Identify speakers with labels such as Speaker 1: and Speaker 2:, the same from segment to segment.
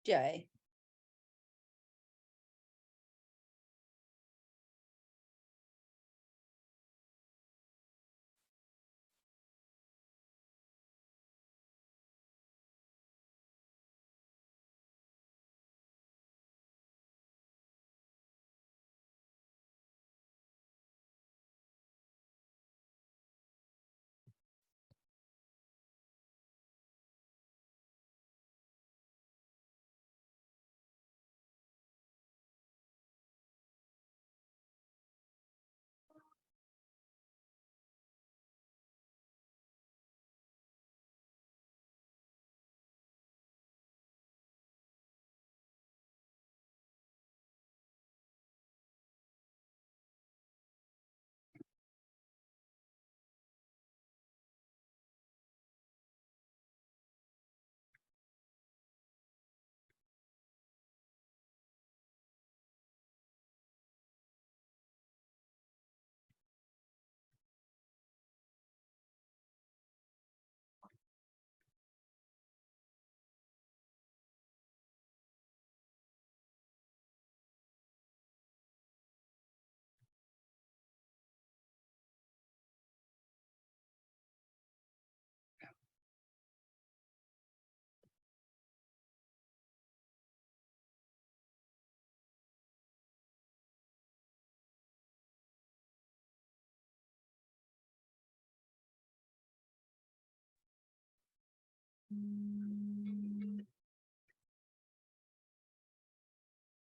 Speaker 1: Jay.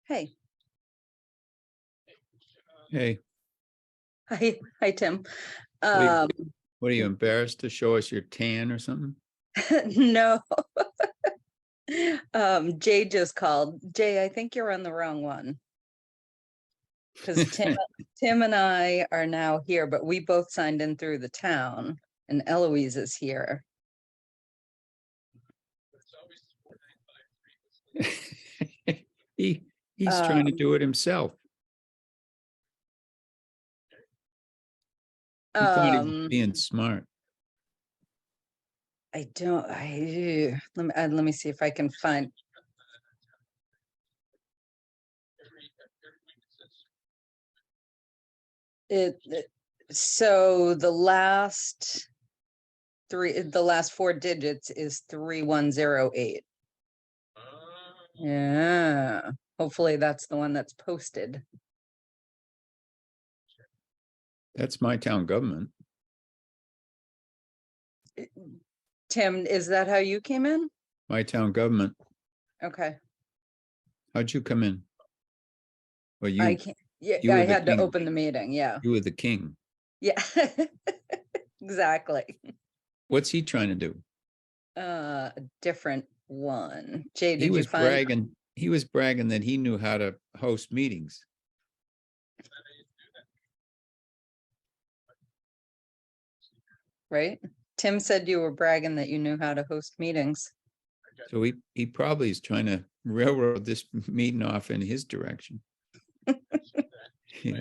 Speaker 1: Hey.
Speaker 2: Hey.
Speaker 1: Hi, Tim.
Speaker 2: What are you, embarrassed to show us your tan or something?
Speaker 1: No. Jay just called. Jay, I think you're on the wrong one. Because Tim and I are now here, but we both signed in through the town, and Eloise is here.
Speaker 2: He's trying to do it himself. He thought he was being smart.
Speaker 1: Let me see if I can find. So the last four digits is 3108. Yeah, hopefully that's the one that's posted.
Speaker 2: That's my town government.
Speaker 1: Tim, is that how you came in?
Speaker 2: My town government.
Speaker 1: Okay.
Speaker 2: How'd you come in? Well,
Speaker 1: I can't. Yeah, I had to open the meeting. Yeah.
Speaker 2: You were the king.
Speaker 1: Yeah. Exactly.
Speaker 2: What's he trying to do?
Speaker 1: A different one. Jay, did
Speaker 2: you
Speaker 1: find?
Speaker 2: Bragging. He was bragging that he knew how to host meetings.
Speaker 1: Right? Tim said you were bragging that you knew how to host meetings.
Speaker 2: So he probably is trying to railroad this meeting off in his direction. Yeah.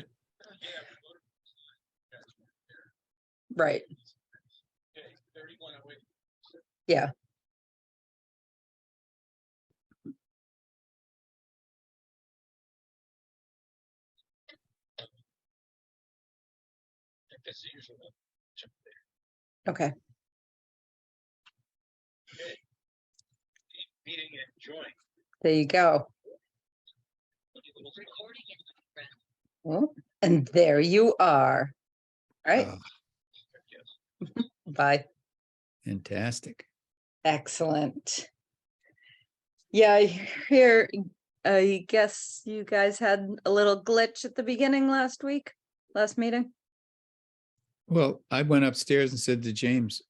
Speaker 1: Right. Yeah. Okay. There you go. Oh, and there you are. All right. Bye.
Speaker 2: Fantastic.
Speaker 1: Excellent. Yeah, here, I guess you guys had a little glitch at the beginning last meeting.
Speaker 2: Well, I went upstairs and said to James,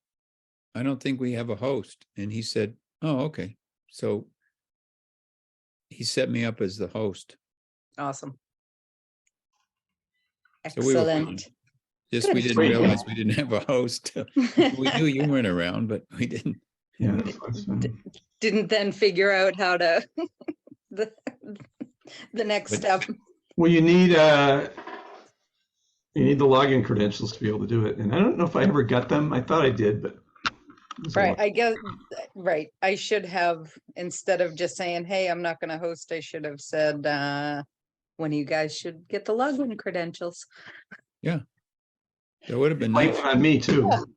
Speaker 2: I don't think we have a host. And he said, oh, okay. So he set me up as the host.
Speaker 1: Awesome.
Speaker 2: Excellent. So just we didn't realize we didn't have a host. We knew you weren't around, but we didn't.
Speaker 3: Yeah,
Speaker 1: didn't then figure out how to the next step.
Speaker 3: Well, you need the login credentials to be able to do it, and I don't know if I ever got them. I thought I did, but There's a
Speaker 1: Right,
Speaker 3: lot.
Speaker 1: I guess, right, I should have, instead of just saying, hey, I'm not gonna host, I should have said, when you guys should get the login credentials.
Speaker 2: That would have been
Speaker 3: Blame
Speaker 2: nice.
Speaker 3: it on me too.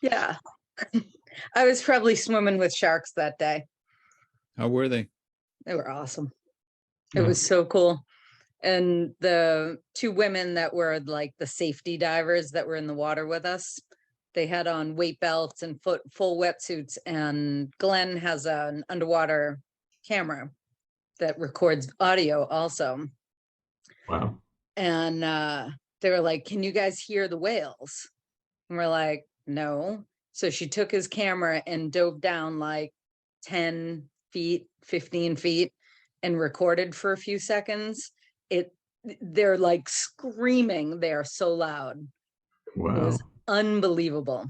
Speaker 1: Yeah. I was probably swimming with sharks that day.
Speaker 2: How were they?
Speaker 1: They were awesome. It
Speaker 3: Yeah.
Speaker 1: was so cool. And the two women that were like the safety divers that were in the water with us, they had on weight belts and full wetsuits. And Glenn has an underwater camera that records audio also.
Speaker 3: Wow.
Speaker 1: And they were like, can you guys hear the whales? And we're like, no. So she took his camera and dove down like 10 feet, 15 feet and recorded for a few seconds. They're like screaming. They are so loud. It
Speaker 3: Wow.
Speaker 1: was unbelievable.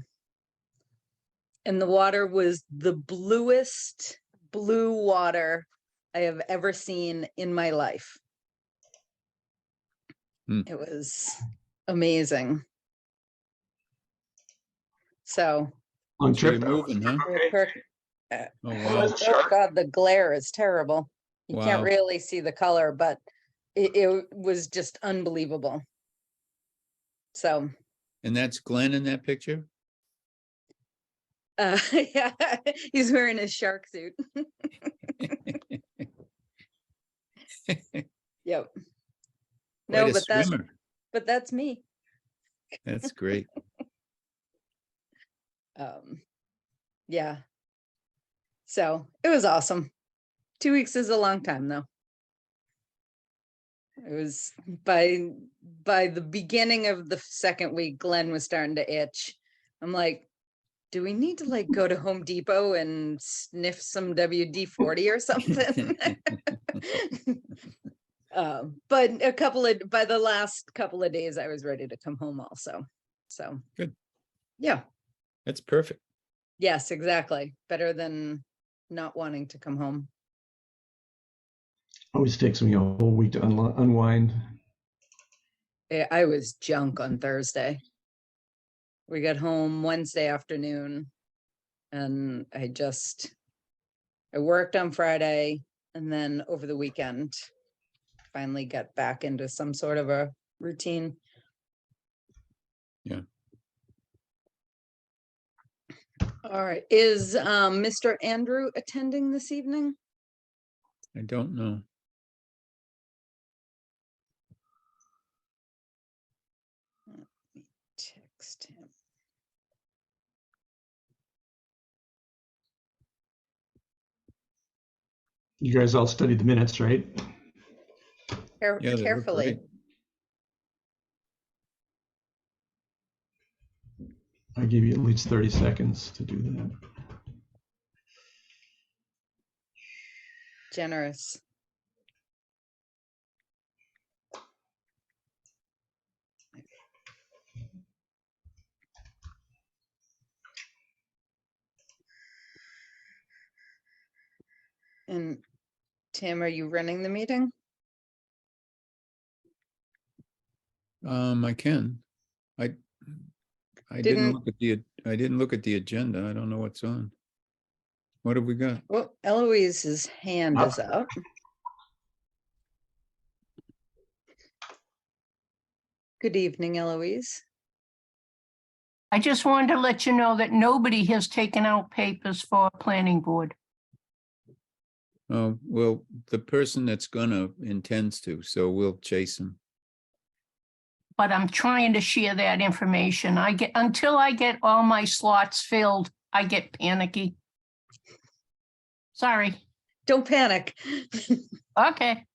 Speaker 1: And the water was the bluest blue water I have ever seen in my life. It was amazing. So
Speaker 3: Long
Speaker 2: So you're
Speaker 3: trip.
Speaker 2: moving, huh?
Speaker 3: Okay.
Speaker 2: Oh,
Speaker 3: Oh,
Speaker 2: wow.
Speaker 3: that's a
Speaker 1: Oh
Speaker 3: shark.
Speaker 1: God, the glare is terrible. You can't
Speaker 2: Wow.
Speaker 1: really see the color, but it was just unbelievable. So,
Speaker 2: And that's Glenn in that picture?
Speaker 1: yeah, he's wearing his shark suit. Yep. No,
Speaker 2: Quite a swimmer.
Speaker 1: but that's me.
Speaker 2: That's great.
Speaker 1: Yeah. So it was awesome. 2 weeks is a long time though. It was by the beginning of the second week, Glenn was starting to itch. I'm like, do we need to like go to Home Depot and sniff some WD-40 or something? But by the last couple of days, I was ready to come home also. So
Speaker 2: Good.
Speaker 1: Yeah.
Speaker 2: That's perfect.
Speaker 1: Yes, exactly. Better than not wanting to come home.
Speaker 3: Always takes me a whole week to unwind.
Speaker 1: I was junk on Thursday. We got home Wednesday afternoon and I worked on Friday and then over the weekend finally got back into some sort of a routine.
Speaker 2: Yeah.
Speaker 1: All right. Is Mr. Andrew attending this evening?
Speaker 2: I don't know.
Speaker 1: Let me text him.
Speaker 3: You guys all studied the minutes, right?
Speaker 2: Yeah, they look
Speaker 1: Carefully.
Speaker 2: great.
Speaker 3: I gave you at least 30 seconds to do that.
Speaker 1: Generous. And Tim, are you running the meeting?
Speaker 2: I can. I
Speaker 1: Didn't-
Speaker 2: didn't look at the agenda. I don't know what's on. What have we got?
Speaker 1: Well, Eloise's hand is up. Good evening, Eloise.
Speaker 4: I just wanted to let you know that nobody has taken out papers for planning board.
Speaker 2: Oh, well, the person that's gonna intends to, so we'll chase him.
Speaker 4: But I'm trying to share that information. Until I get all my slots filled, I get panicky. Sorry.
Speaker 1: Don't panic.
Speaker 4: Okay.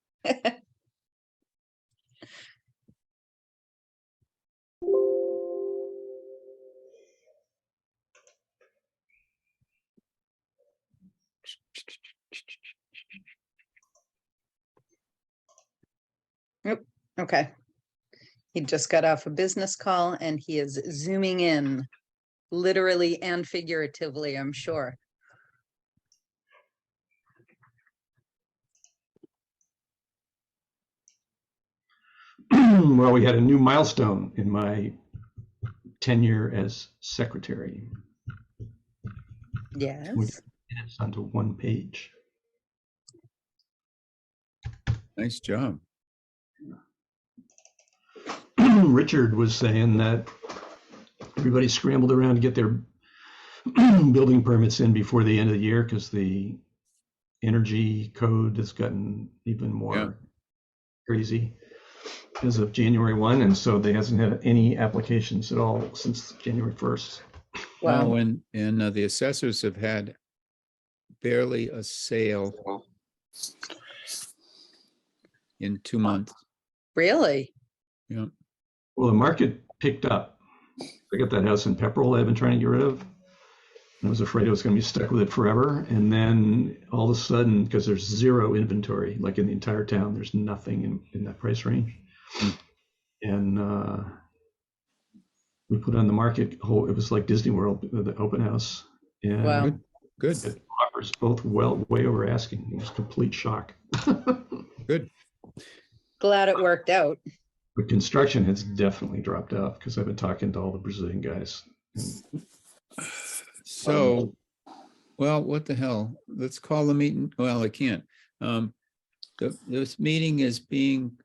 Speaker 1: Okay. He just got off a business call and he is zooming in, literally and figuratively, I'm sure.
Speaker 3: Well, we had a new milestone in my tenure as secretary.
Speaker 1: Yes.
Speaker 3: It's onto one page.
Speaker 2: Nice job.
Speaker 3: Richard was saying that everybody scrambled around to get their building permits in before the end of the year because the energy code has gotten even more
Speaker 2: Yeah.
Speaker 3: crazy as of January 1. And so they hasn't had any applications at all since January 1st.
Speaker 1: Wow.
Speaker 2: Oh, and the assessors have had barely a sale in 2 months.
Speaker 1: Really?
Speaker 2: Yeah.
Speaker 3: Well, the market picked up. I got that house in Pepperell I've been trying to get rid of. And I was afraid I was going to be stuck with it forever. And then all of a sudden, because there's zero inventory, like in the entire town, there's nothing in that price range. And we put on the market, it was like Disney World, the open house. And
Speaker 1: Wow.
Speaker 2: Good.
Speaker 3: it offers both way over asking. It was complete shock.
Speaker 2: Good.
Speaker 1: Glad it worked out.
Speaker 3: But construction has definitely dropped out because I've been talking to all the Brazilian guys.
Speaker 2: So, well, what the hell? Let's call the meeting. Well, I can't. This meeting is being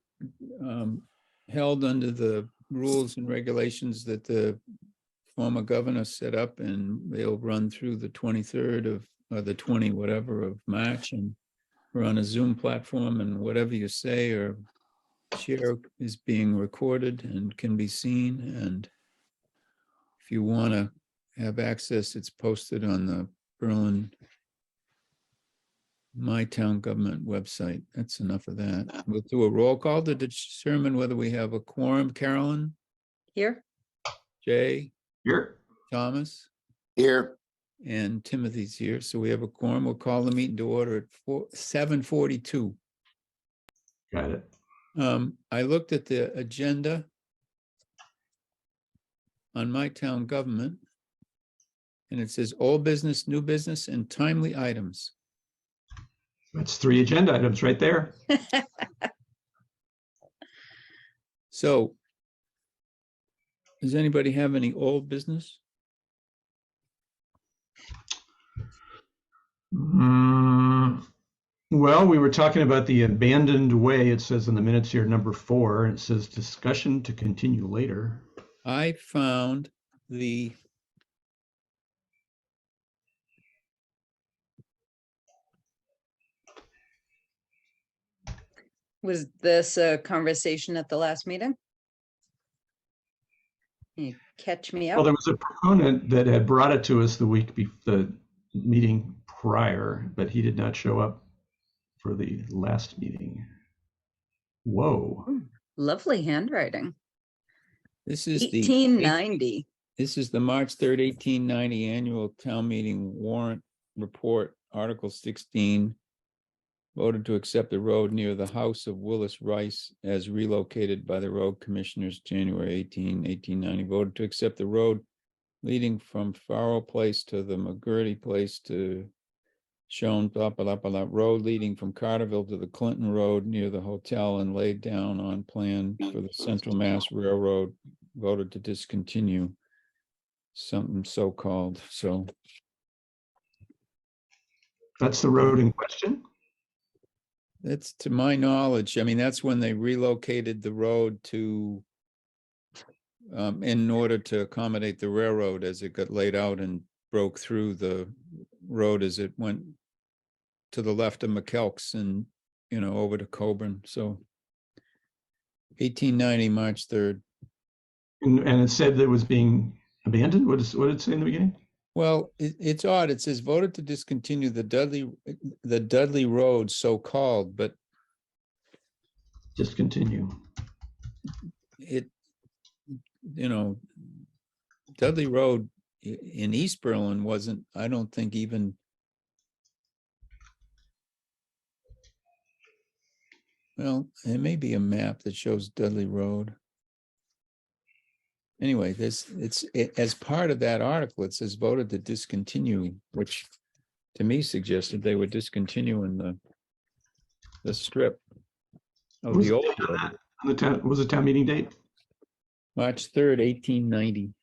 Speaker 2: held under the rules and regulations that the former governor set up, and they'll run through the 23rd of, or the 20 whatever of March, and we're on a Zoom platform, and whatever you say or share is being recorded and can be seen. And if you want to have access, it's posted on the Berlin My Town Government website. That's enough of that. We'll do a roll call to determine whether we have a quorum. Carolyn,
Speaker 1: Here?
Speaker 2: Jay,
Speaker 3: Here,
Speaker 2: Thomas,
Speaker 5: Here,
Speaker 2: and Timothy's here. So we have a quorum. We'll call the meeting to order at 7:42.
Speaker 3: got it.
Speaker 2: I looked at the agenda on My Town Government, and it says old business, new business, and timely items.
Speaker 3: That's 3 agenda items right there.
Speaker 2: So does anybody have any old business?
Speaker 3: Well, we were talking about the abandoned way. It says in the minutes here, number 4, and it says discussion to continue later.
Speaker 2: I found the
Speaker 1: Was this a conversation at the last meeting? Can you catch me
Speaker 3: Well,
Speaker 1: up?
Speaker 3: there was a proponent that had brought it to us the meeting prior, but he did not show up for the last meeting. Whoa.
Speaker 1: Lovely handwriting.
Speaker 2: this is the
Speaker 1: 1890.
Speaker 2: This is the March 3rd, 1890 annual town meeting warrant report, Article 16. Voted to accept the road near the house of Willis Rice as relocated by the road commissioners January 1890. Voted to accept the road leading from Farrell Place to the McGurty Place to shown blah, blah, blah, blah, road leading from Carterville to the Clinton Road near the hotel and laid down on plan for the Central Mass Railroad. Voted to discontinue something so-called. So
Speaker 3: That's the road in question?
Speaker 2: that's, to my knowledge, I mean, that's when they relocated the road to in order to accommodate the railroad as it got laid out and broke through the road as it went to the left of McKelk's and, you know, over to Coburn. So 1890, March 3rd.
Speaker 3: And it said that it was being abandoned? What did it say in the beginning?
Speaker 2: Well, it's odd. It says voted to discontinue the Dudley Road, so-called, but
Speaker 3: Just continue.
Speaker 2: it, you know, Dudley Road in East Berlin wasn't, I don't think even, well, it may be a map that shows Dudley Road. Anyway, as part of that article, it says voted to discontinue, which to me suggested they were discontinuing the strip of
Speaker 3: Who's
Speaker 2: the old
Speaker 3: on
Speaker 2: road.
Speaker 3: that? On the town, what was the town meeting date?
Speaker 2: March 3rd, 1890.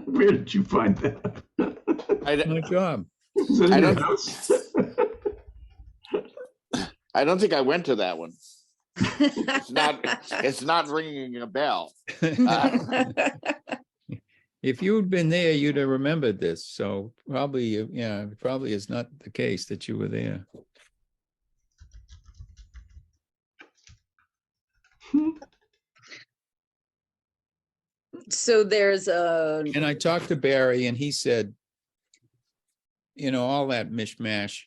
Speaker 3: Where did you find that?
Speaker 5: I, d-
Speaker 2: My job.
Speaker 3: Is it
Speaker 5: I
Speaker 3: in your
Speaker 5: don't-
Speaker 3: notes?
Speaker 5: I don't think I went to that one. It's not ringing a bell.
Speaker 2: If you'd been there, you'd have remembered this. So probably, yeah, it probably is not the case that you were there.
Speaker 1: So there's a,
Speaker 2: And I talked to Barry and he said, you know, all that mishmash.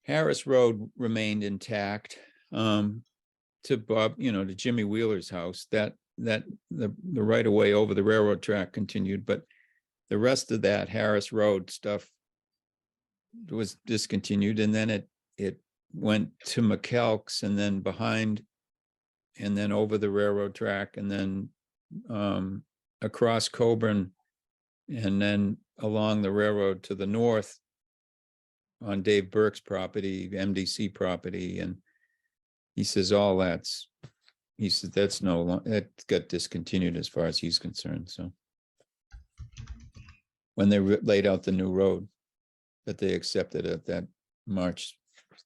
Speaker 2: Harris Road remained intact, to Bob, you know, to Jimmy Wheeler's house, the right of way over the railroad track continued, but the rest of that Harris Road stuff was discontinued, and then it went to McKelk's, and then behind, and then over the railroad track, and then across Coburn, and then along the railroad to the north on Dave Burke's property, MDC property, and he says he said that's that got discontinued as far as he's concerned. So when they laid out the new road that they accepted at that March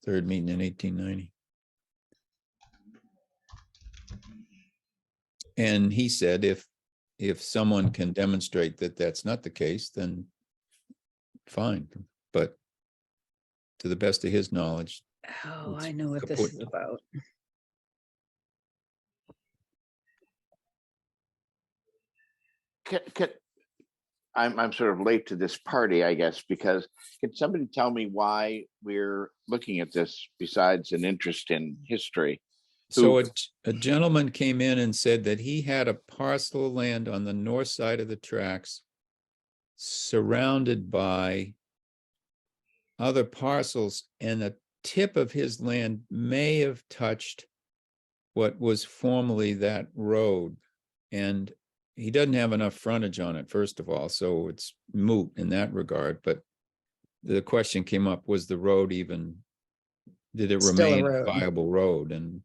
Speaker 2: 3rd meeting in 1890. And he said, if someone can demonstrate that that's not the case, then fine. But to the best of his knowledge,
Speaker 1: oh,
Speaker 2: it's
Speaker 1: I know what this
Speaker 2: kaput.
Speaker 1: is about.
Speaker 5: I'm sort of late to this party, I guess, because can somebody tell me why we're looking at this besides an interest in history?
Speaker 2: So a gentleman came in and said that he had a parcel of land on the north side of the tracks surrounded by other parcels, and the tip of his land may have touched what was formerly that road. And he doesn't have enough frontage on it, first of all, so it's moot in that regard. But the question came up, was the road even, did it
Speaker 1: Still a
Speaker 2: remain a
Speaker 1: road.
Speaker 2: viable road? And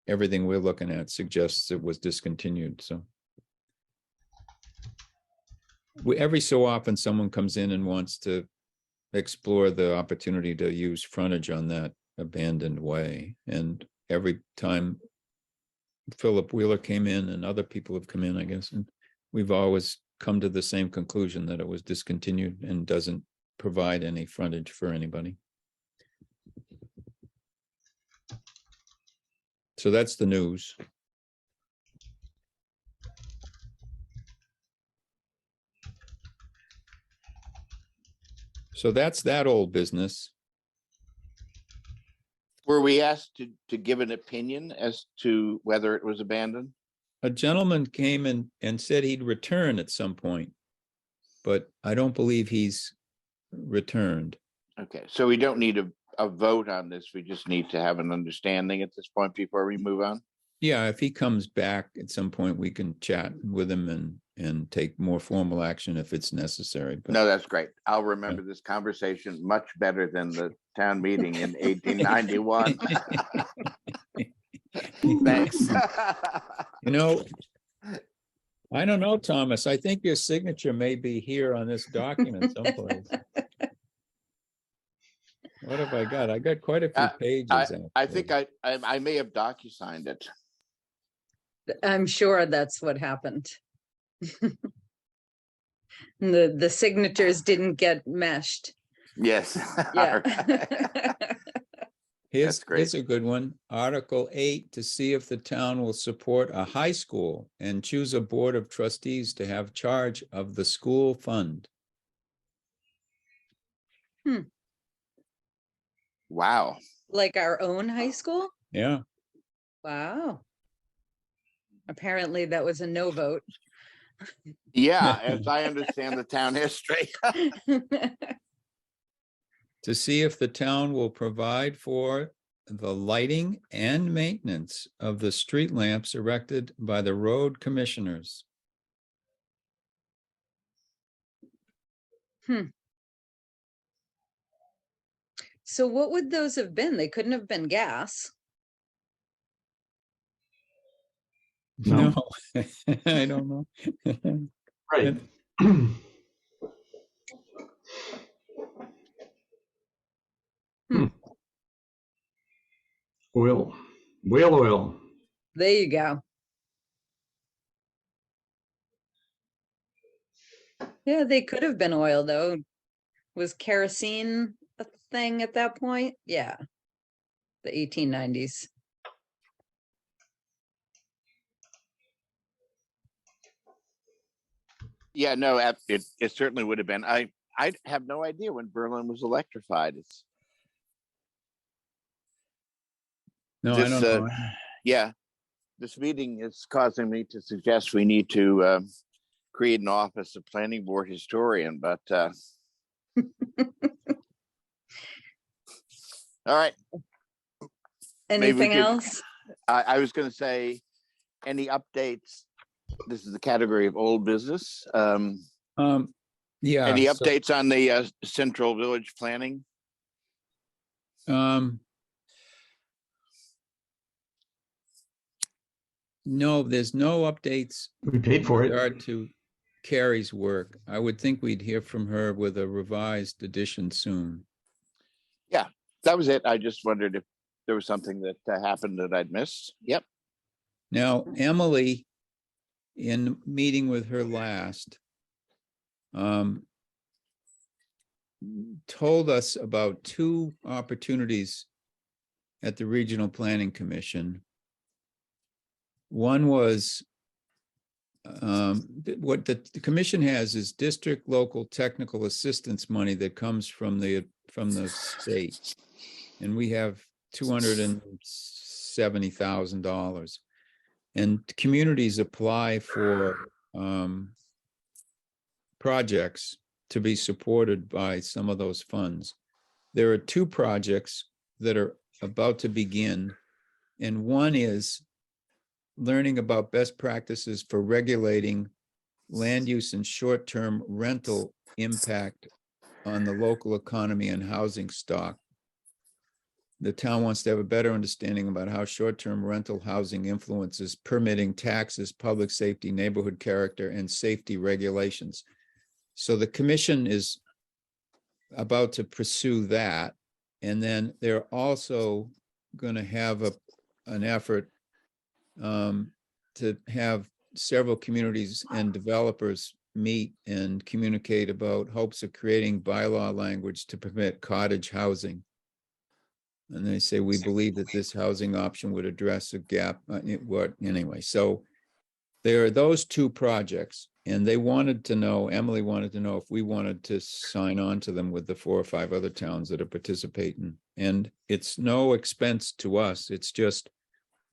Speaker 2: everything we're looking at suggests it was discontinued, so. Every so often, someone comes in and wants to explore the opportunity to use frontage on that abandoned way. And every time Philip Wheeler came in and other people have come in, I guess, and we've always come to the same conclusion that it was discontinued and doesn't provide any frontage for anybody. So that's the news. So that's that old business.
Speaker 5: Were we asked to give an opinion as to whether it was abandoned?
Speaker 2: A gentleman came in and said he'd return at some point, but I don't believe he's returned.
Speaker 5: Okay, so we don't need a vote on this. We just need to have an understanding at this point before we move on.
Speaker 2: Yeah, if he comes back at some point, we can chat with him and take more formal action if it's necessary. But
Speaker 5: No, that's great. I'll remember this conversation much better than the town meeting in 1891. Thanks.
Speaker 2: you know, I don't know, Thomas. I think your signature may be here on this document someplace. What have I got? I got quite a few pages.
Speaker 5: I think I may have docu-signed it.
Speaker 1: I'm sure that's what happened. The signatures didn't get meshed.
Speaker 5: Yes.
Speaker 1: Yeah.
Speaker 5: That's great.
Speaker 2: Here's a good one. Article 8, to see if the town will support a high school and choose a board of trustees to have charge of the school fund.
Speaker 5: Wow.
Speaker 1: Like our own high school?
Speaker 2: Yeah.
Speaker 1: Wow. Apparently that was a no vote.
Speaker 5: Yeah, as I understand the town history.
Speaker 2: To see if the town will provide for the lighting and maintenance of the street lamps erected by the road commissioners.
Speaker 1: So what would those have been? They couldn't have been gas.
Speaker 3: No.
Speaker 2: No, I don't know.
Speaker 3: Right. Oil, whale oil.
Speaker 1: There you go. Yeah, they could have been oil though. Was kerosene a thing at that point? Yeah, the 1890s.
Speaker 5: Yeah, no, it certainly would have been. I have no idea when Berlin was electrified. It's
Speaker 2: No, I
Speaker 5: this,
Speaker 2: don't know.
Speaker 5: yeah, this meeting is causing me to suggest we need to create an office of planning board historian. But all right, maybe we
Speaker 1: Anything
Speaker 5: could-
Speaker 1: else?
Speaker 5: I was going to say, any updates? This is the category of old business.
Speaker 2: Yeah.
Speaker 5: Any
Speaker 2: so,
Speaker 5: updates on the central village planning?
Speaker 2: No, there's no updates
Speaker 3: We paid for
Speaker 2: with
Speaker 3: it.
Speaker 2: regard to Carrie's work. I would think we'd hear from her with a revised edition soon.
Speaker 5: That was it. I just wondered if there was something that happened that I'd missed. Yep.
Speaker 2: Now, Emily, in meeting with her last, told us about two opportunities at the Regional Planning Commission. One was what the commission has is district local technical assistance money that comes from the state. And we have $270,000. And communities apply for projects to be supported by some of those funds. There are two projects that are about to begin, and one is learning about best practices for regulating land use and short-term rental impact on the local economy and housing stock. The town wants to have a better understanding about how short-term rental housing influences permitting, taxes, public safety, neighborhood character, and safety regulations. So the commission is about to pursue that. And then they're also going to have an effort to have several communities and developers meet and communicate about hopes of creating bylaw language to permit cottage housing. And they say, we believe that this housing option would address a gap. Anyway, so there are those two projects, and they wanted to know, Emily wanted to know if we wanted to sign on to them with the 4 or 5 other towns that are participating. And it's no expense to us. It's just,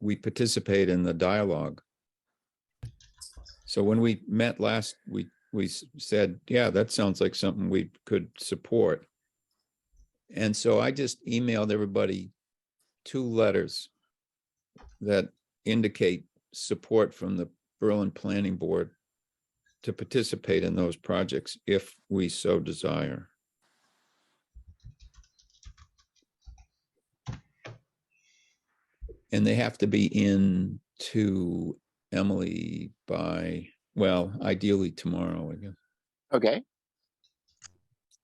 Speaker 2: we participate in the dialogue. So when we met last, we said, yeah, that sounds like something we could support. And so I just emailed everybody 2 letters that indicate support from the Berlin Planning Board to participate in those projects if we so desire. And they have to be in to Emily by, well, ideally tomorrow, I guess.
Speaker 5: Okay.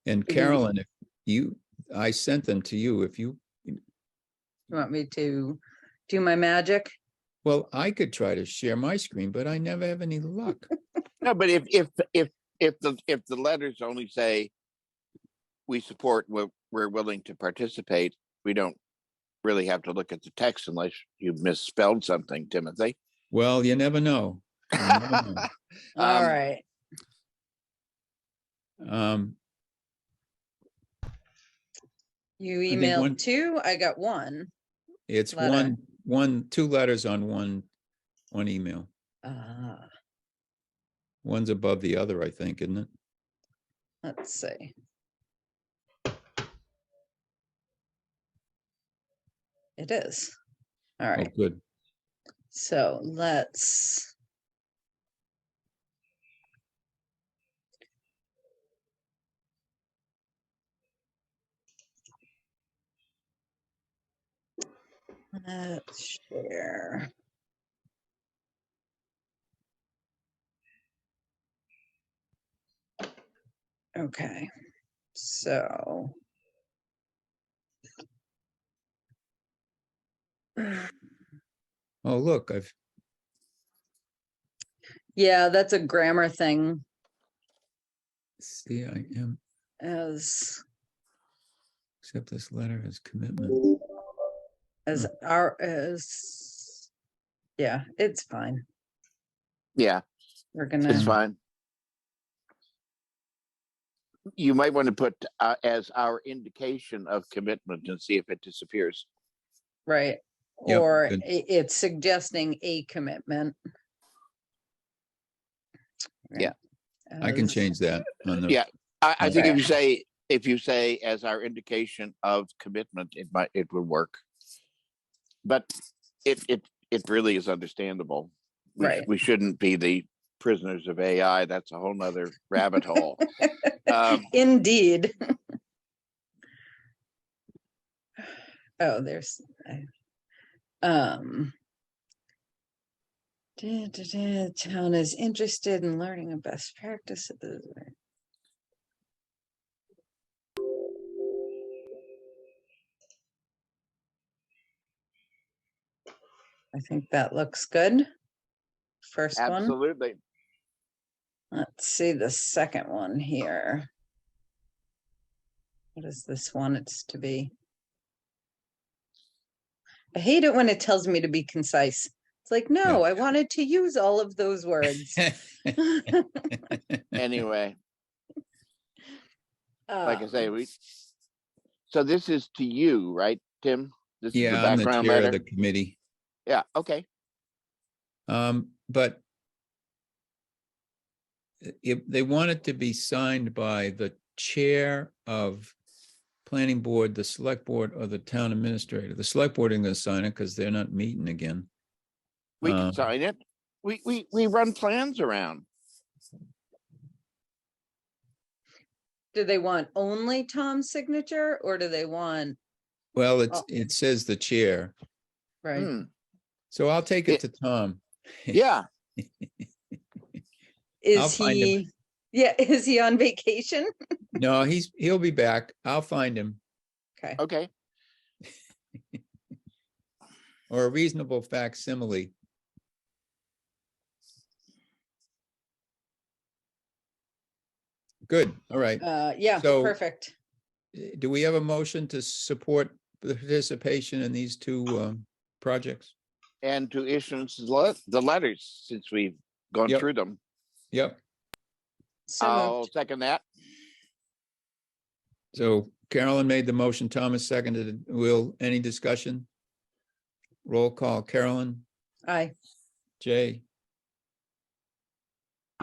Speaker 2: And Carolyn, if you, I sent them to you, if you,
Speaker 1: You want me to do my magic?
Speaker 2: well, I could try to share my screen, but I never have any luck.
Speaker 5: No, but if the letters only say we support, we're willing to participate, we don't really have to look at the text unless you've misspelled something, Timothy.
Speaker 2: Well, you never know. You never know.
Speaker 1: All right. You
Speaker 2: think
Speaker 1: emailed
Speaker 2: one-
Speaker 1: 2, I got 1.
Speaker 2: It's
Speaker 1: Letter.
Speaker 2: 2 letters on one email.
Speaker 1: Ah,
Speaker 2: One's above the other, I think, isn't it?
Speaker 1: let's see. It is. All
Speaker 2: Oh,
Speaker 1: right.
Speaker 2: good.
Speaker 1: So let's. Let's share. Okay, so.
Speaker 2: Oh, look,
Speaker 1: Yeah, that's a grammar thing
Speaker 2: CIM,
Speaker 1: as
Speaker 2: accept this letter as commitment.
Speaker 1: yeah, it's fine.
Speaker 5: Yeah,
Speaker 1: We're
Speaker 5: it's
Speaker 1: gonna,
Speaker 5: fine. You might want to put as our indication of commitment and see if it disappears.
Speaker 1: right,
Speaker 2: Yep,
Speaker 1: or
Speaker 2: good.
Speaker 1: it's suggesting a commitment.
Speaker 5: Yeah.
Speaker 2: I can
Speaker 1: As-
Speaker 2: change that on the.
Speaker 5: Yeah, I think
Speaker 1: Okay.
Speaker 5: if you say as our indication of commitment, it would work. But it really is understandable.
Speaker 1: Right.
Speaker 5: We shouldn't be the prisoners of AI. That's a whole nother rabbit hole.
Speaker 1: Indeed. Oh, there's. Town is interested in learning a best practices. I think that looks good. First one.
Speaker 5: Absolutely.
Speaker 1: Let's see the second one here. What is this one? It's to be. I hate it when it tells me to be concise. It's like, no, I wanted to use all of those words.
Speaker 5: Anyway, like I say,
Speaker 1: Um,
Speaker 5: so this is to you, right, Tim? This is the
Speaker 2: Yeah, I'm the
Speaker 5: background
Speaker 2: chair of
Speaker 5: letter.
Speaker 2: the committee.
Speaker 5: Yeah, okay.
Speaker 2: But if they want it to be signed by the chair of planning board, the select board, or the town administrator, the select board isn't gonna sign it because they're not meeting again.
Speaker 5: We can sign it. We run plans around.
Speaker 1: do they want only Tom's signature or do they want,
Speaker 2: Well,
Speaker 1: Oh.
Speaker 2: it says the chair,
Speaker 1: right?
Speaker 5: Hmm.
Speaker 2: so I'll take it to Tom.
Speaker 5: Yeah,
Speaker 2: I'll
Speaker 1: Is
Speaker 2: find him.
Speaker 1: he, yeah, is he on vacation?
Speaker 2: No, he'll be back. I'll find him,
Speaker 1: Okay,
Speaker 5: okay.
Speaker 2: or a reasonable facsimile. Good, all right.
Speaker 1: yeah,
Speaker 2: So-
Speaker 1: perfect.
Speaker 2: Do we have a motion to support the participation in these two projects?
Speaker 5: And to issuance the letters, since we've gone
Speaker 2: Yep.
Speaker 5: through them.
Speaker 2: Yep,
Speaker 1: So
Speaker 5: I'll
Speaker 1: moved.
Speaker 5: second that.
Speaker 2: so Carolyn made the motion, Thomas seconded it. Any discussion? Roll call, Carolyn,
Speaker 1: Aye.
Speaker 2: Jay,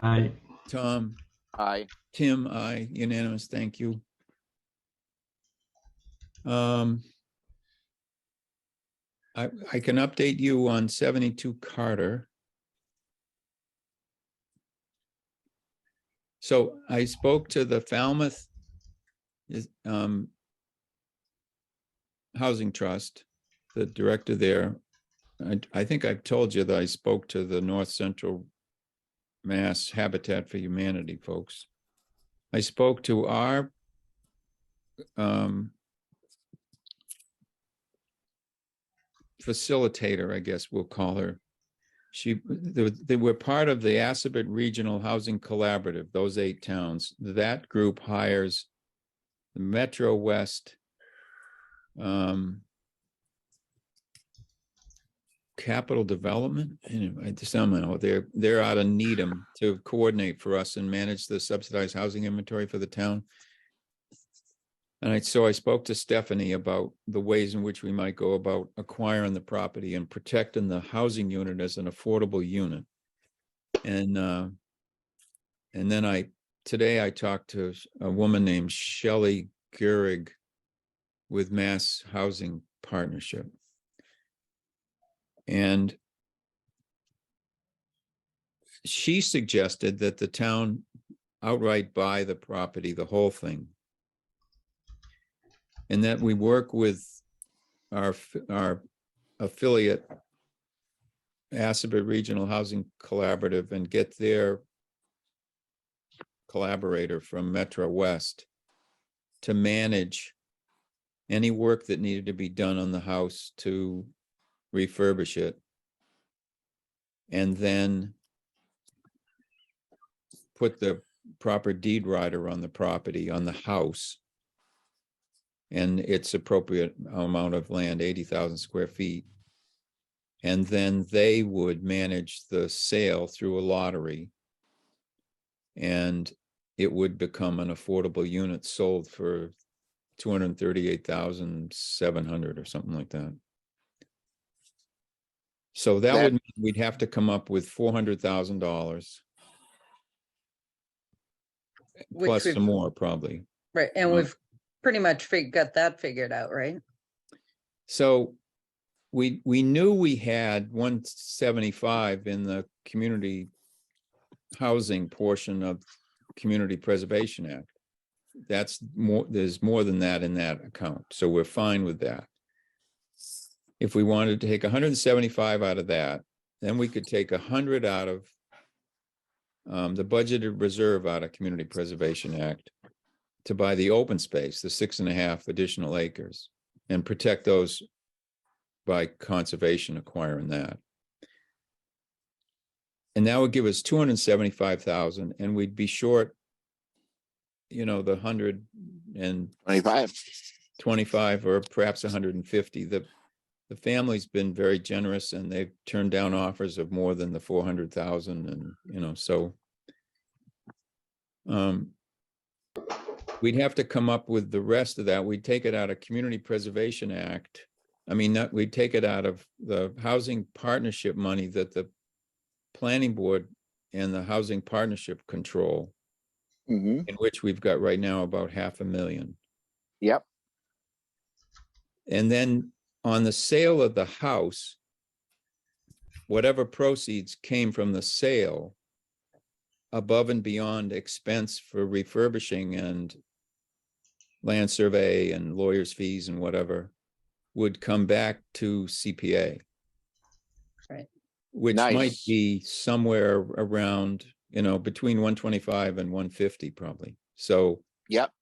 Speaker 2: Tom,
Speaker 5: Aye.
Speaker 2: Tim, I unanimous, thank you. I can update you on 72 Carter. So I spoke to the Falmouth Housing Trust, the director there. I think I've told you that I spoke to the North Central Mass Habitat for Humanity folks. I spoke to our facilitator, I guess we'll call her. They were part of the Assabet Regional Housing Collaborative, those 8 towns. That group hires the Metro West Capital Development. Anyway, somehow they're out of Needham to coordinate for us and manage the subsidized housing inventory for the town. And so I spoke to Stephanie about the ways in which we might go about acquiring the property and protecting the housing unit as an affordable unit. And then today I talked to a woman named Shelley Gehrig with Mass Housing Partnership. And she suggested that the town outright buy the property, the whole thing. And that we work with our affiliate, Assabet Regional Housing Collaborative, and get their collaborator from Metro West to manage any work that needed to be done on the house to refurbish it, and then put the proper deed rider on the property, on the house, and its appropriate amount of land, 80,000 square feet. And then they would manage the sale through a lottery. And it would become an affordable unit sold for 238,700 or something like that. So that would mean we'd have to come up with $400,000
Speaker 1: Which
Speaker 2: plus
Speaker 1: we've-
Speaker 2: some more probably.
Speaker 1: Right, and
Speaker 2: Um,
Speaker 1: we've pretty much got that figured out, right?
Speaker 2: So we knew we had 175 in the community housing portion of Community Preservation Act. That's more, there's more than that in that account, so we're fine with that. If we wanted to take 175 out of that, then we could take 100 out of the budgeted reserve out of Community Preservation Act to buy the open space, the 6.5 additional acres, and protect those by conservation acquiring that. And that would give us 275,000, and we'd be short, you know, the 125 or perhaps 150. The family's been very generous, and they've turned down offers of more than the 400,000, and you know, so we'd have to come up with the rest of that. We'd take it out of Community Preservation Act. I mean, we'd take it out of the housing partnership money that the planning board and the housing partnership control,
Speaker 5: Mhm.
Speaker 2: in which we've got right now about $500,000.
Speaker 5: Yep.
Speaker 2: And then on the sale of the house, whatever proceeds came from the sale, above and beyond expense for refurbishing and land survey and lawyers' fees and whatever, would come back to CPA.
Speaker 1: Right.
Speaker 2: Which might
Speaker 5: Nice.
Speaker 2: be somewhere around, you know, between 125 and 150 probably. So
Speaker 5: Yep.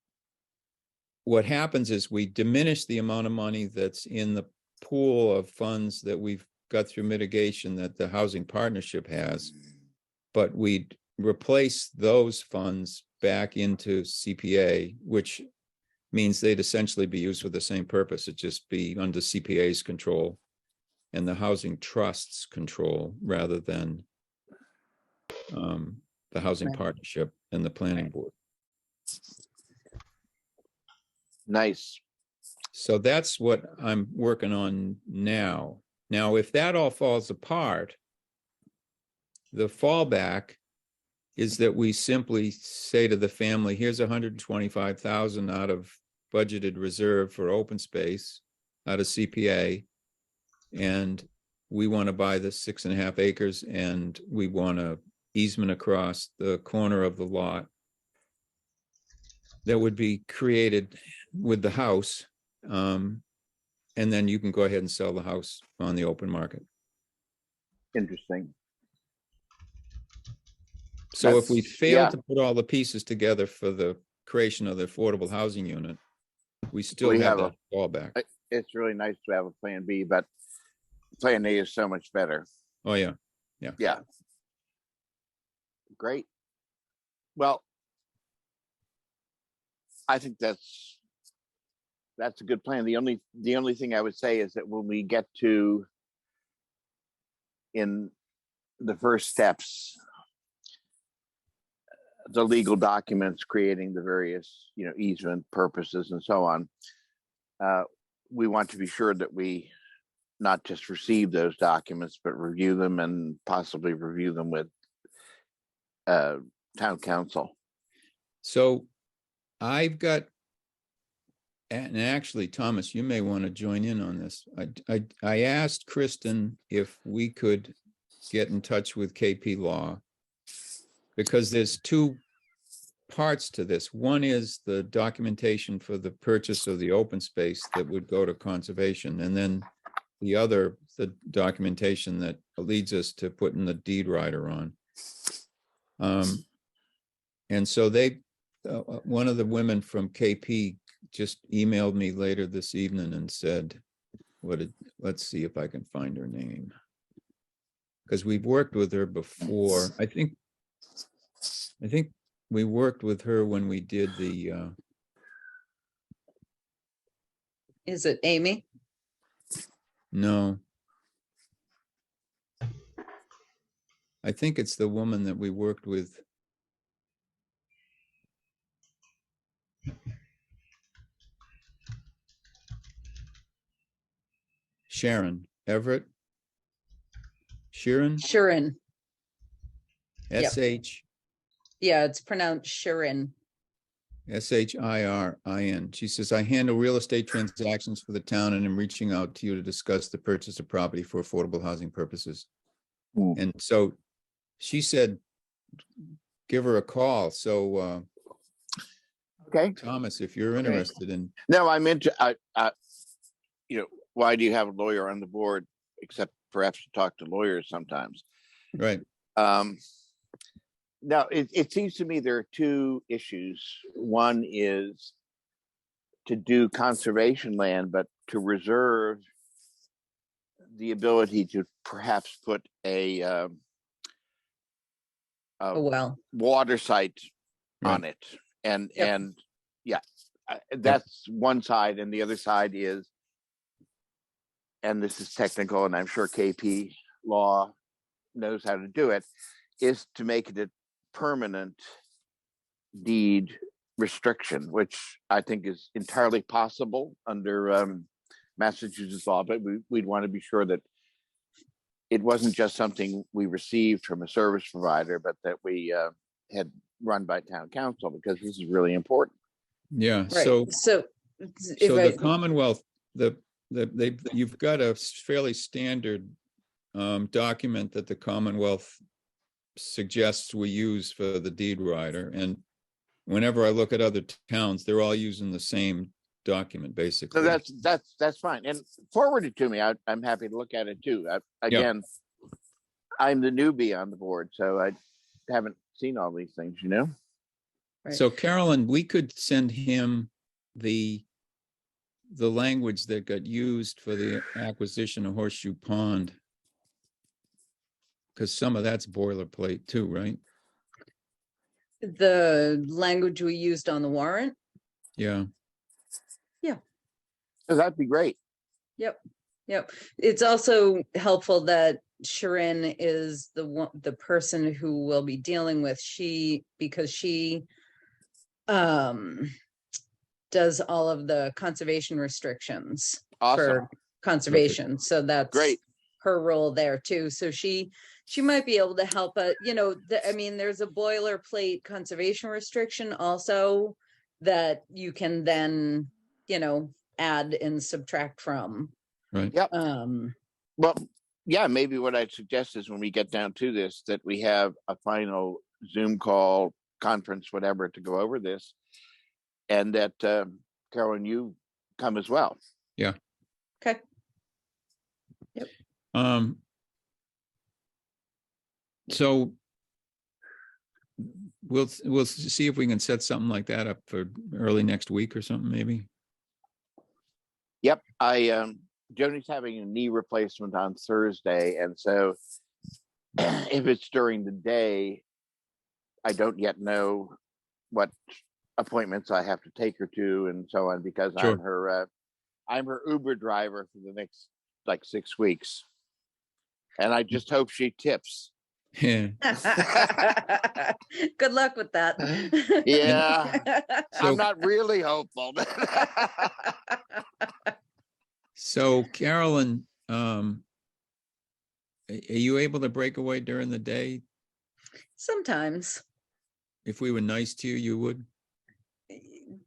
Speaker 2: what happens is we diminish the amount of money that's in the pool of funds that we've got through mitigation that the housing partnership has, but we'd replace those funds back into CPA, which means they'd essentially be used for the same purpose. It'd just be under CPA's control and the housing trust's control rather than the housing
Speaker 1: Right.
Speaker 2: partnership and the planning board.
Speaker 5: Nice.
Speaker 2: So that's what I'm working on now. Now, if that all falls apart, the fallback is that we simply say to the family, here's 125,000 out of budgeted reserve for open space out of CPA. And we want to buy the 6.5 acres, and we want to easement across the corner of the lot that would be created with the house. And then you can go ahead and sell the house on the open market.
Speaker 5: Interesting.
Speaker 2: So if we
Speaker 5: That's-
Speaker 2: fail
Speaker 5: yeah.
Speaker 2: to put all the pieces together for the creation of the affordable housing unit, we still
Speaker 5: We
Speaker 2: have
Speaker 5: have
Speaker 2: that fallback.
Speaker 5: It's really nice to have a plan B, but plan A is so much better.
Speaker 2: Oh, yeah.
Speaker 5: Yeah. Great. Well, I think that's a good plan. The only thing I would say is that when we get to in the first steps, the legal documents creating the various, you know, easement purposes and so on, we want to be sure that we not just receive those documents, but review them and possibly review them with town council.
Speaker 2: So I've got, and actually, Thomas, you may want to join in on this. I asked Kristen if we could get in touch with KP Law, because there's two parts to this. One is the documentation for the purchase of the open space that would go to conservation, and then the other, the documentation that leads us to putting the deed rider on. And so they, one of the women from KP just emailed me later this evening and said, let's see if I can find her name. Because we've worked with her before. I think we worked with her when we did the,
Speaker 1: Is it Amy?
Speaker 2: no. I think it's the woman that we worked with. Sharon Everett. Sharon,
Speaker 1: Sharon. Yep.
Speaker 2: S-H,
Speaker 1: Yeah, it's pronounced Sharon.
Speaker 2: S-H-I-R-I-N. She says, I handle real estate transactions for the town and am reaching out to you to discuss the purchase of property for affordable housing purposes.
Speaker 5: Hmm.
Speaker 2: And so she said, give her a call. So
Speaker 5: Okay.
Speaker 2: Thomas, if you're interested in,
Speaker 5: No, I'm into, why do you have a lawyer on the board except perhaps to talk to lawyers sometimes?
Speaker 2: right,
Speaker 5: Now, it seems to me there are two issues. One is to do conservation land, but to reserve the ability to perhaps put a
Speaker 1: Oh, well.
Speaker 5: water site on it. And that's one side. And the other side is, and this is technical, and I'm sure KP Law knows how to do it, is to make it a permanent deed restriction, which I think is entirely possible under Massachusetts law, but we'd want to be sure that it wasn't just something we received from a service provider, but that we had run by town council, because this is really important.
Speaker 2: yeah.
Speaker 1: Right.
Speaker 2: So
Speaker 1: So
Speaker 2: the Commonwealth, you've got a fairly standard document that the Commonwealth suggests we use for the deed rider. And whenever I look at other towns, they're all using the same document, basically.
Speaker 5: So that's fine, and forward it to me. I'm happy to look at it too. Again, I'm the newbie on the board, so I haven't seen all these things,
Speaker 1: Right.
Speaker 2: So Carolyn, we could send him the language that got used for the acquisition of Horseshoe Pond. Because some of that's boilerplate too, right?
Speaker 1: the language we used on the warrant.
Speaker 2: Yeah,
Speaker 5: So that'd be great.
Speaker 1: Yep. It's also helpful that Sharon is the person who will be dealing with because she does all of the conservation restrictions
Speaker 5: Awesome.
Speaker 1: for conservation. So that's
Speaker 5: Great.
Speaker 1: her role there too. So she might be able to help. There's a boilerplate conservation restriction also that you can then, add and subtract from.
Speaker 2: right.
Speaker 5: Yep.
Speaker 1: Well,
Speaker 5: yeah, maybe what I'd suggest is when we get down to this, that we have a final Zoom call, conference, whatever, to go over this, and that Carolyn, you come as well.
Speaker 2: Yeah.
Speaker 1: Okay. Yep.
Speaker 2: So we'll see if we can set something like that up for early next week or something, maybe.
Speaker 5: Yep. Joni's having a knee replacement on Thursday, and so if it's during the day, I don't yet know what appointments I have to take her to and so on, because
Speaker 2: Sure.
Speaker 5: I'm her Uber driver for the next 6 weeks, and I just hope she tips.
Speaker 2: Yeah.
Speaker 1: Good luck with that.
Speaker 5: Yeah.
Speaker 2: So-
Speaker 5: I'm not really hopeful.
Speaker 2: So Carolyn, are you able to break away during the day?
Speaker 1: Sometimes.
Speaker 2: If we were nice to you, you would?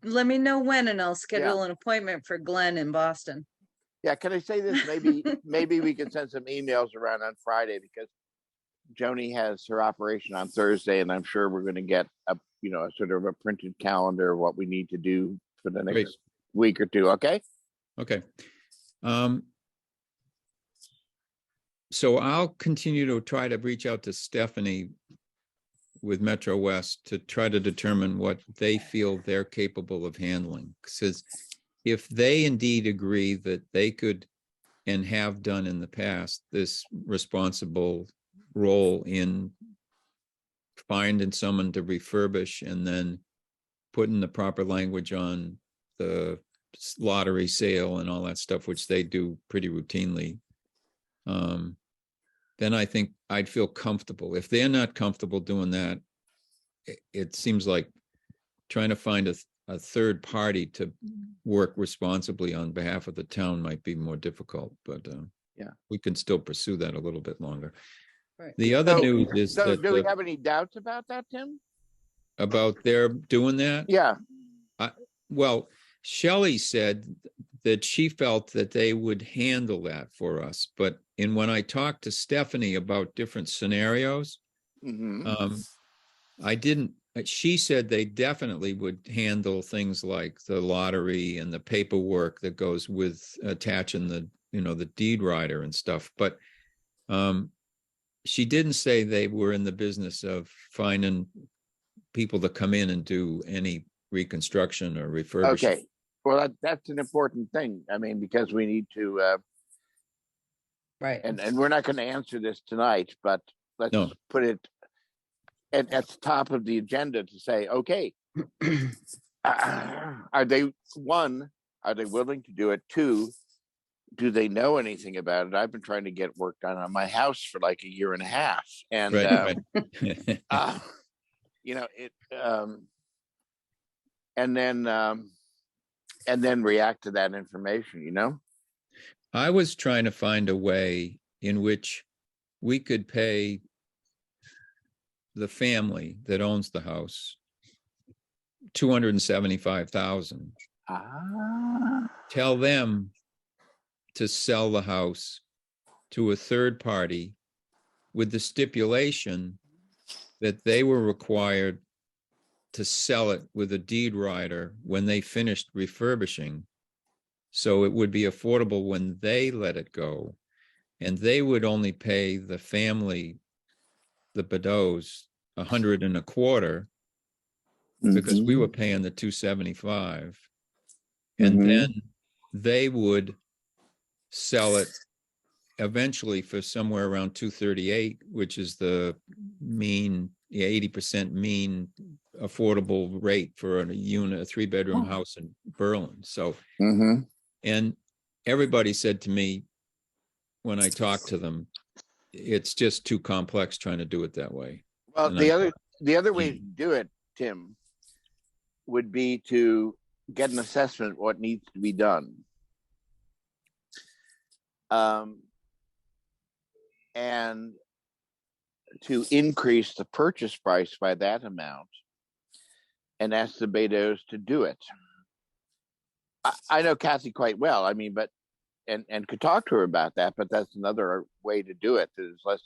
Speaker 1: Let me know when and I'll schedule an appointment for Glenn in Boston.
Speaker 5: Yeah, can I say this? Maybe we can send some emails around on Friday, because Joni has her operation on Thursday, and I'm sure we're going to get a sort of a printed calendar of what we need to do for the next
Speaker 2: Great.
Speaker 5: week or two. Okay.
Speaker 2: Okay. So I'll continue to try to reach out to Stephanie with Metro West to try to determine what they feel they're capable of handling. Because if they indeed agree that they could and have done in the past, this responsible role in finding someone to refurbish and then putting the proper language on the lottery sale and all that stuff, which they do pretty routinely. Then I think I'd feel comfortable. If they're not comfortable doing that, it seems like trying to find a third party to work responsibly on behalf of the town might be more difficult, but
Speaker 5: Yeah.
Speaker 2: we can still pursue that a little bit longer.
Speaker 1: Right.
Speaker 2: The other
Speaker 5: So-
Speaker 2: news is
Speaker 5: So
Speaker 2: that
Speaker 5: do we have any doubts about that, Tim?
Speaker 2: about their doing that.
Speaker 5: Yeah.
Speaker 2: Well, Shelley said that she felt that they would handle that for us, but when I talked to Stephanie about different scenarios,
Speaker 5: Hmm.
Speaker 2: I didn't, she said they definitely would handle things like the lottery and the paperwork that goes with attaching the deed rider and stuff. But she didn't say they were in the business of finding people to come in and do any reconstruction or refurbishment.
Speaker 5: Okay. Well, that's an important thing. I mean, because we need to,
Speaker 1: Right.
Speaker 5: and we're not going to answer this tonight, but let's
Speaker 2: No.
Speaker 5: put it at the top of the agenda to say, okay, are they willing to do it? 2, do they know anything about it? I've been trying to get work done on my house for like a year and a half, and
Speaker 2: Right.
Speaker 5: and then react to that information.
Speaker 2: I was trying to find a way in which we could pay the family that owns the house $275,000. Tell them to sell the house to a third party with the stipulation that they were required to sell it with a deed rider when they finished refurbishing. So it would be affordable when they let it go. And they would only pay the family, the Bedeaus, $125 because we were paying the $275. And
Speaker 5: Mhm.
Speaker 2: then they would sell it eventually for somewhere around 238, which is the mean, 80% mean affordable rate for a 3-bedroom house in Berlin. So,
Speaker 5: Mhm.
Speaker 2: and everybody said to me when I talked to them, it's just too complex trying to do it that way.
Speaker 5: Well,
Speaker 2: And
Speaker 5: the other way to do it, Tim, would be to get an assessment of what needs to be done. And to increase the purchase price by that amount and ask the Bedeaus to do it. I know Kathy quite well. I mean, but and could talk to her about that, but that's another way to do it. It's less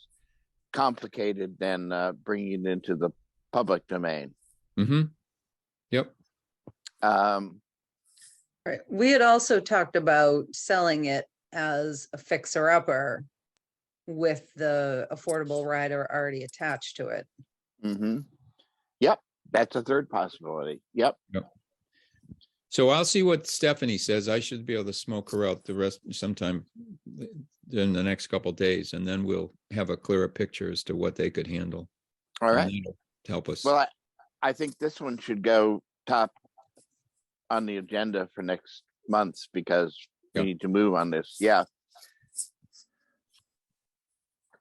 Speaker 5: complicated than bringing it into the public domain.
Speaker 2: Mm-hmm. Yep.
Speaker 1: Right. We had also talked about selling it as a fixer-upper with the affordable rider already attached to it.
Speaker 5: Mm-hmm. Yep, that's a third possibility. Yep.
Speaker 2: So I'll see what Stephanie says. I should be able to smoke her out the rest sometime in the next couple of days, and then we'll have a clearer picture as to what they could handle.
Speaker 5: All right.
Speaker 2: And that'll help us.
Speaker 5: Well, I think this one should go top on the agenda for next month because we
Speaker 2: Yep.
Speaker 5: need to move on this. Yeah.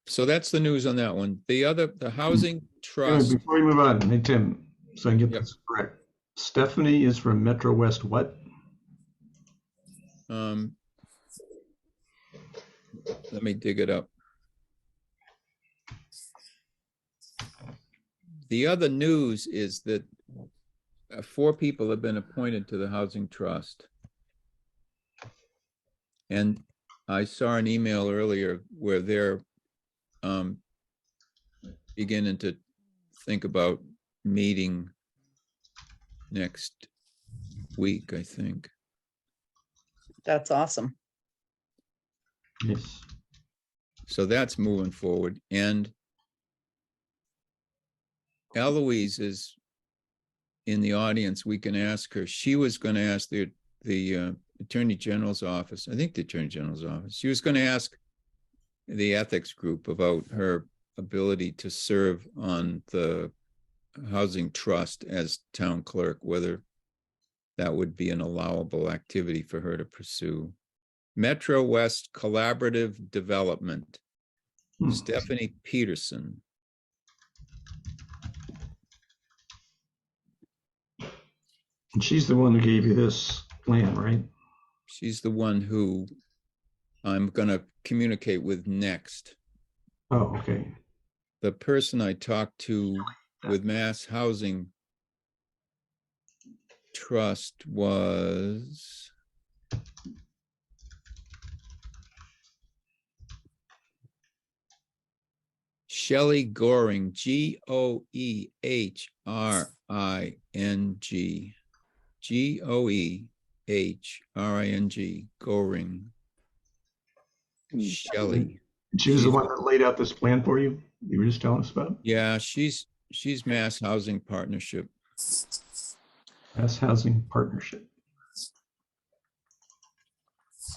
Speaker 2: So that's the news on that one. The housing trust.
Speaker 3: Before we move on, hey, Tim, so I can get
Speaker 2: Yep.
Speaker 3: this correct. Stephanie is from Metro West what?
Speaker 2: Let me dig it up. The other news is that 4 people have been appointed to the Housing Trust. And I saw an email earlier where they're beginning to think about meeting next week, I think.
Speaker 1: That's awesome.
Speaker 3: Yes.
Speaker 2: So that's moving forward. And Eloise is in the audience. We can ask her. She was going to ask the Attorney General's office. I think the Attorney General's office. She was going to ask the ethics group about her ability to serve on the housing trust as town clerk, whether that would be an allowable activity for her to pursue. Metro West Collaborative Development, Stephanie Peterson.
Speaker 3: And she's the one who gave you this plan, right?
Speaker 2: She's the one who I'm going to communicate with next.
Speaker 3: Oh, okay.
Speaker 2: The person I talked to with Mass Housing Trust was Shelley Goring, Goehring, Goehring, Goring, Shelley.
Speaker 3: She was the one that laid out this plan for you. You were just telling us about.
Speaker 2: Yeah, she's Mass Housing Partnership.
Speaker 3: Mass Housing Partnership.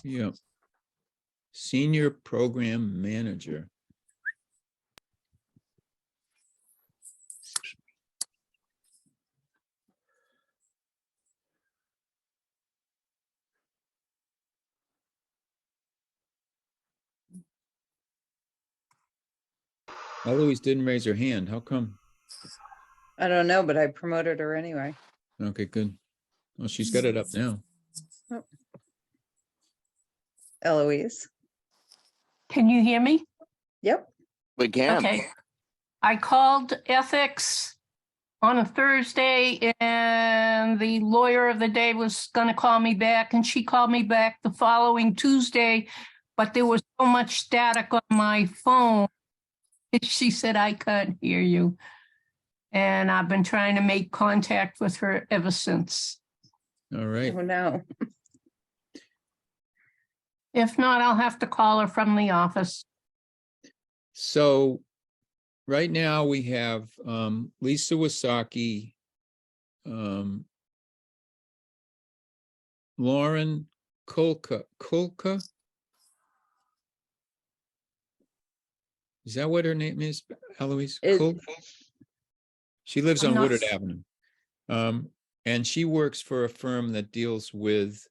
Speaker 2: Yeah. Senior Program Manager. Eloise didn't raise her hand. How come?
Speaker 1: I don't know, but I promoted her anyway.
Speaker 2: Okay, good. Well, she's got it up now.
Speaker 1: Eloise.
Speaker 4: Can you hear me?
Speaker 1: Yep.
Speaker 5: We can.
Speaker 4: Okay. I called ethics on a Thursday and the lawyer of the day was going to call me back, and she called me back the following Tuesday, but there was so much static on my phone. She said, I can't hear you. And I've been trying to make contact with her ever since.
Speaker 2: All right.
Speaker 1: Oh, no.
Speaker 4: If not, I'll have to call her from the office.
Speaker 2: So right now we have Lisa Wasaki, Lauren Kulka. Is that what her name is, Eloise? Kulka? She lives
Speaker 4: I'm
Speaker 2: on
Speaker 4: not
Speaker 2: Woodard
Speaker 4: s-
Speaker 2: Avenue. And she works for a firm that deals with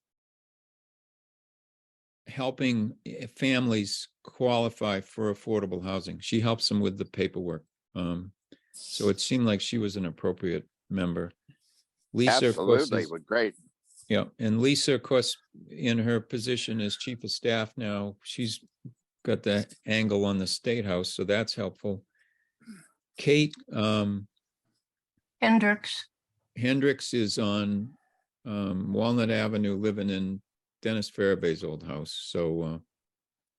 Speaker 2: helping families qualify for affordable housing. She helps them with the paperwork. So it seemed like she was an appropriate member. Lisa, of course,
Speaker 5: Absolutely.
Speaker 2: is,
Speaker 5: Would great.
Speaker 2: yeah, and Lisa, of course, in her position as chief of staff now, she's got the angle on the State House, so that's helpful. Kate
Speaker 4: Hendricks.
Speaker 2: Hendricks is on Walnut Avenue, living in Dennis Farabay's old house. So,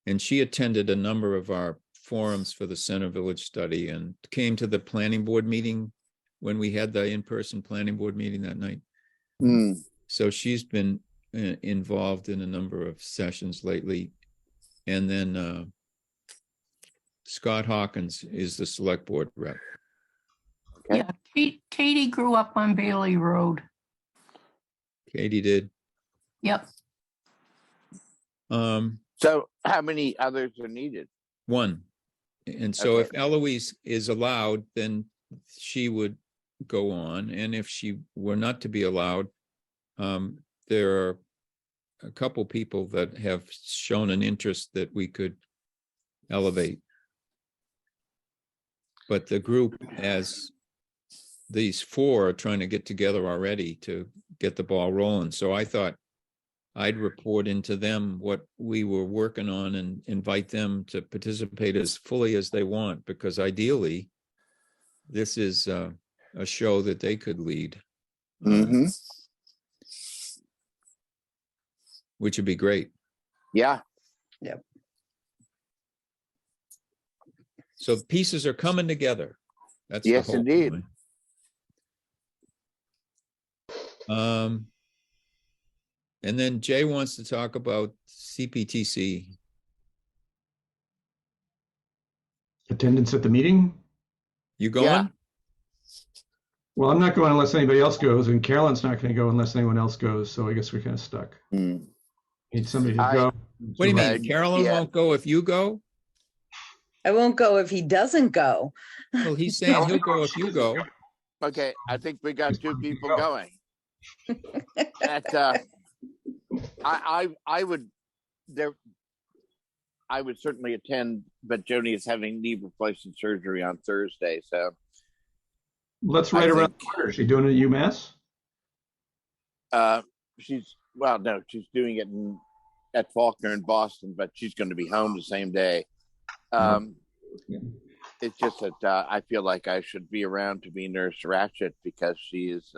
Speaker 2: and she attended a number of our forums for the Center Village study and came to the planning board meeting when we had the in-person planning board meeting that night. So she's been involved in a number of sessions lately. And then Scott Hawkins is the select board rep.
Speaker 5: Okay.
Speaker 4: Yeah, Katie grew up on Bailey Road.
Speaker 2: Katie did.
Speaker 4: Yep.
Speaker 5: So how many others are needed?
Speaker 2: One. And so
Speaker 5: Okay.
Speaker 2: if Eloise is allowed, then she would go on. And if she were not to be allowed, there are a couple people that have shown an interest that we could elevate. But the group, as these four are trying to get together already to get the ball rolling. So I thought I'd report into them what we were working on and invite them to participate as fully as they want, because ideally this is a show that they could lead, which would be great.
Speaker 5: Yeah.
Speaker 2: So pieces are coming together. That's the
Speaker 5: Yes,
Speaker 2: hope,
Speaker 5: indeed.
Speaker 2: anyway. And then Jay wants to talk about CPTC.
Speaker 3: Attendance at the meeting?
Speaker 2: You going?
Speaker 5: Yeah.
Speaker 3: Well, I'm not going unless anybody else goes, and Carolyn's not going to go unless anyone else goes. So I guess we're kind of stuck. Need somebody to
Speaker 5: I-
Speaker 3: go.
Speaker 2: What do you mean?
Speaker 5: Uh,
Speaker 2: Carolyn
Speaker 5: yeah.
Speaker 2: won't go if you go?
Speaker 1: I won't go if he doesn't go.
Speaker 2: Well, he's saying he'll go if you go.
Speaker 5: Okay, I think we got two people
Speaker 3: go.
Speaker 5: going. That I would there. I would certainly attend, but Joni is having knee replacement surgery on Thursday, so
Speaker 3: Let's
Speaker 5: I
Speaker 3: right around
Speaker 5: think-
Speaker 3: the corner. Is she doing it at UMass?
Speaker 5: she's no, she's doing it at Faulkner in Boston, but she's going to be home the same day.
Speaker 3: Yeah.
Speaker 5: It's just that I feel like I should be around to be Nurse Ratchet because she is.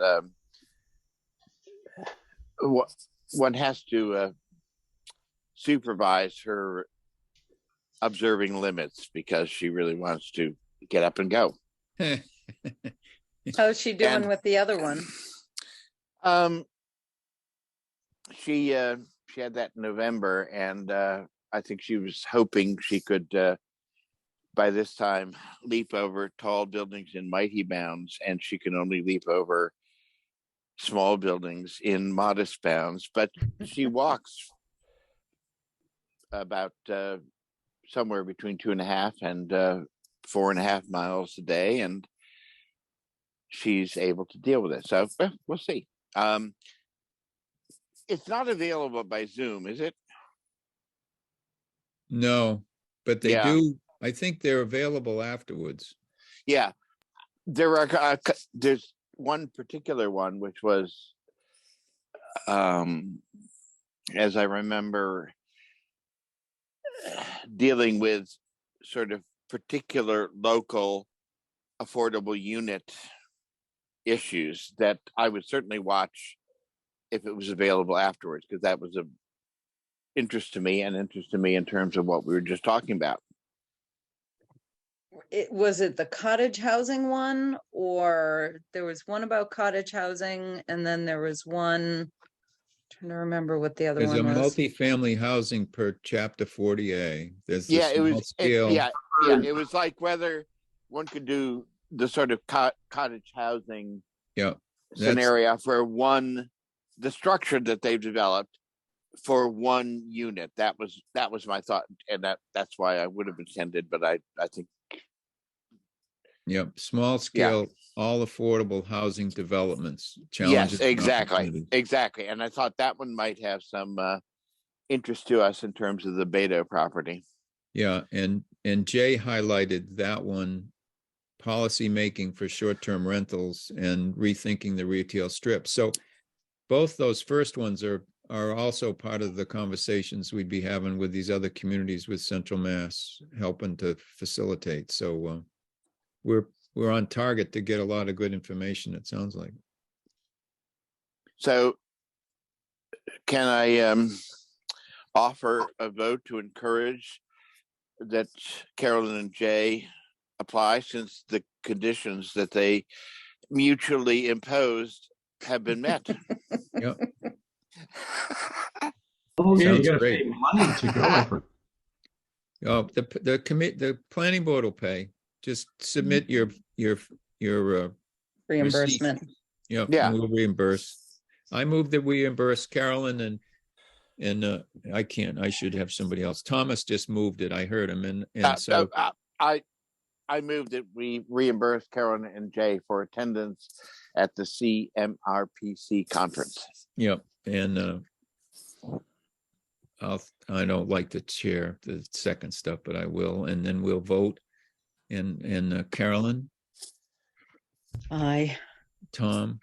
Speaker 5: One has to supervise her observing limits because she really wants to get up and go.
Speaker 1: How's she doing
Speaker 5: And-
Speaker 1: with the other one?
Speaker 5: She had that in November, and I think she was hoping she could by this time leap over tall buildings in mighty bounds, and she can only leap over small buildings in modest bounds. But she walks about somewhere between 2.5 and 4.5 miles a day, and she's able to deal with it. So we'll see. It's not available by Zoom, is it?
Speaker 2: No, but they
Speaker 5: Yeah.
Speaker 2: do. I think they're available afterwards.
Speaker 5: Yeah, there are. There's one particular one which was, as I remember, dealing with sort of particular local affordable unit issues that I would certainly watch if it was available afterwards, because that was of interest to me in terms of what we were just talking about.
Speaker 1: Was it the cottage housing one, or there was one about cottage housing and then there was one, trying to remember what the other
Speaker 2: There's a
Speaker 1: one was.
Speaker 2: multifamily housing per chapter 40A. There's the
Speaker 5: Yeah, it
Speaker 2: small
Speaker 5: was.
Speaker 2: scale.
Speaker 5: Yeah, it was like whether one could do the sort of cottage housing
Speaker 2: Yeah,
Speaker 5: scenario for the structure that they've developed for one unit. That was my thought, and that's why I would have attended. But I think
Speaker 2: Yep, small scale, all affordable housing developments. Challenges
Speaker 5: yes,
Speaker 2: and
Speaker 5: exactly,
Speaker 2: opportunities.
Speaker 5: and I thought that one might have some interest to us in terms of the Beto property.
Speaker 2: Yeah, and Jay highlighted that one, policy making for short-term rentals and rethinking the retail strip. So both those first ones are also part of the conversations we'd be having with these other communities with Central Mass helping to facilitate. So we're on target to get a lot of good information, it sounds like.
Speaker 5: So, can I offer a vote to encourage that Carolyn and Jay apply, since the conditions that they mutually imposed have been met?
Speaker 2: Yep.
Speaker 3: Oh, yeah, you
Speaker 2: Sounds
Speaker 3: gotta
Speaker 2: great.
Speaker 3: pay money to go. I forgot.
Speaker 2: Oh, the planning board will pay. Just submit your
Speaker 1: Reimbursement.
Speaker 2: Yep,
Speaker 5: Yeah.
Speaker 2: and we'll reimburse. I move that we reimburse Carolyn and I should have somebody else. Thomas just moved it. I heard him and so
Speaker 5: I move that we reimburse Carolyn and Jay for attendance at the CMRPC conference.
Speaker 2: yep, and I don't like to chair the second stuff, but I will, and then we'll vote. And Carolyn,
Speaker 1: Aye.
Speaker 2: Tom,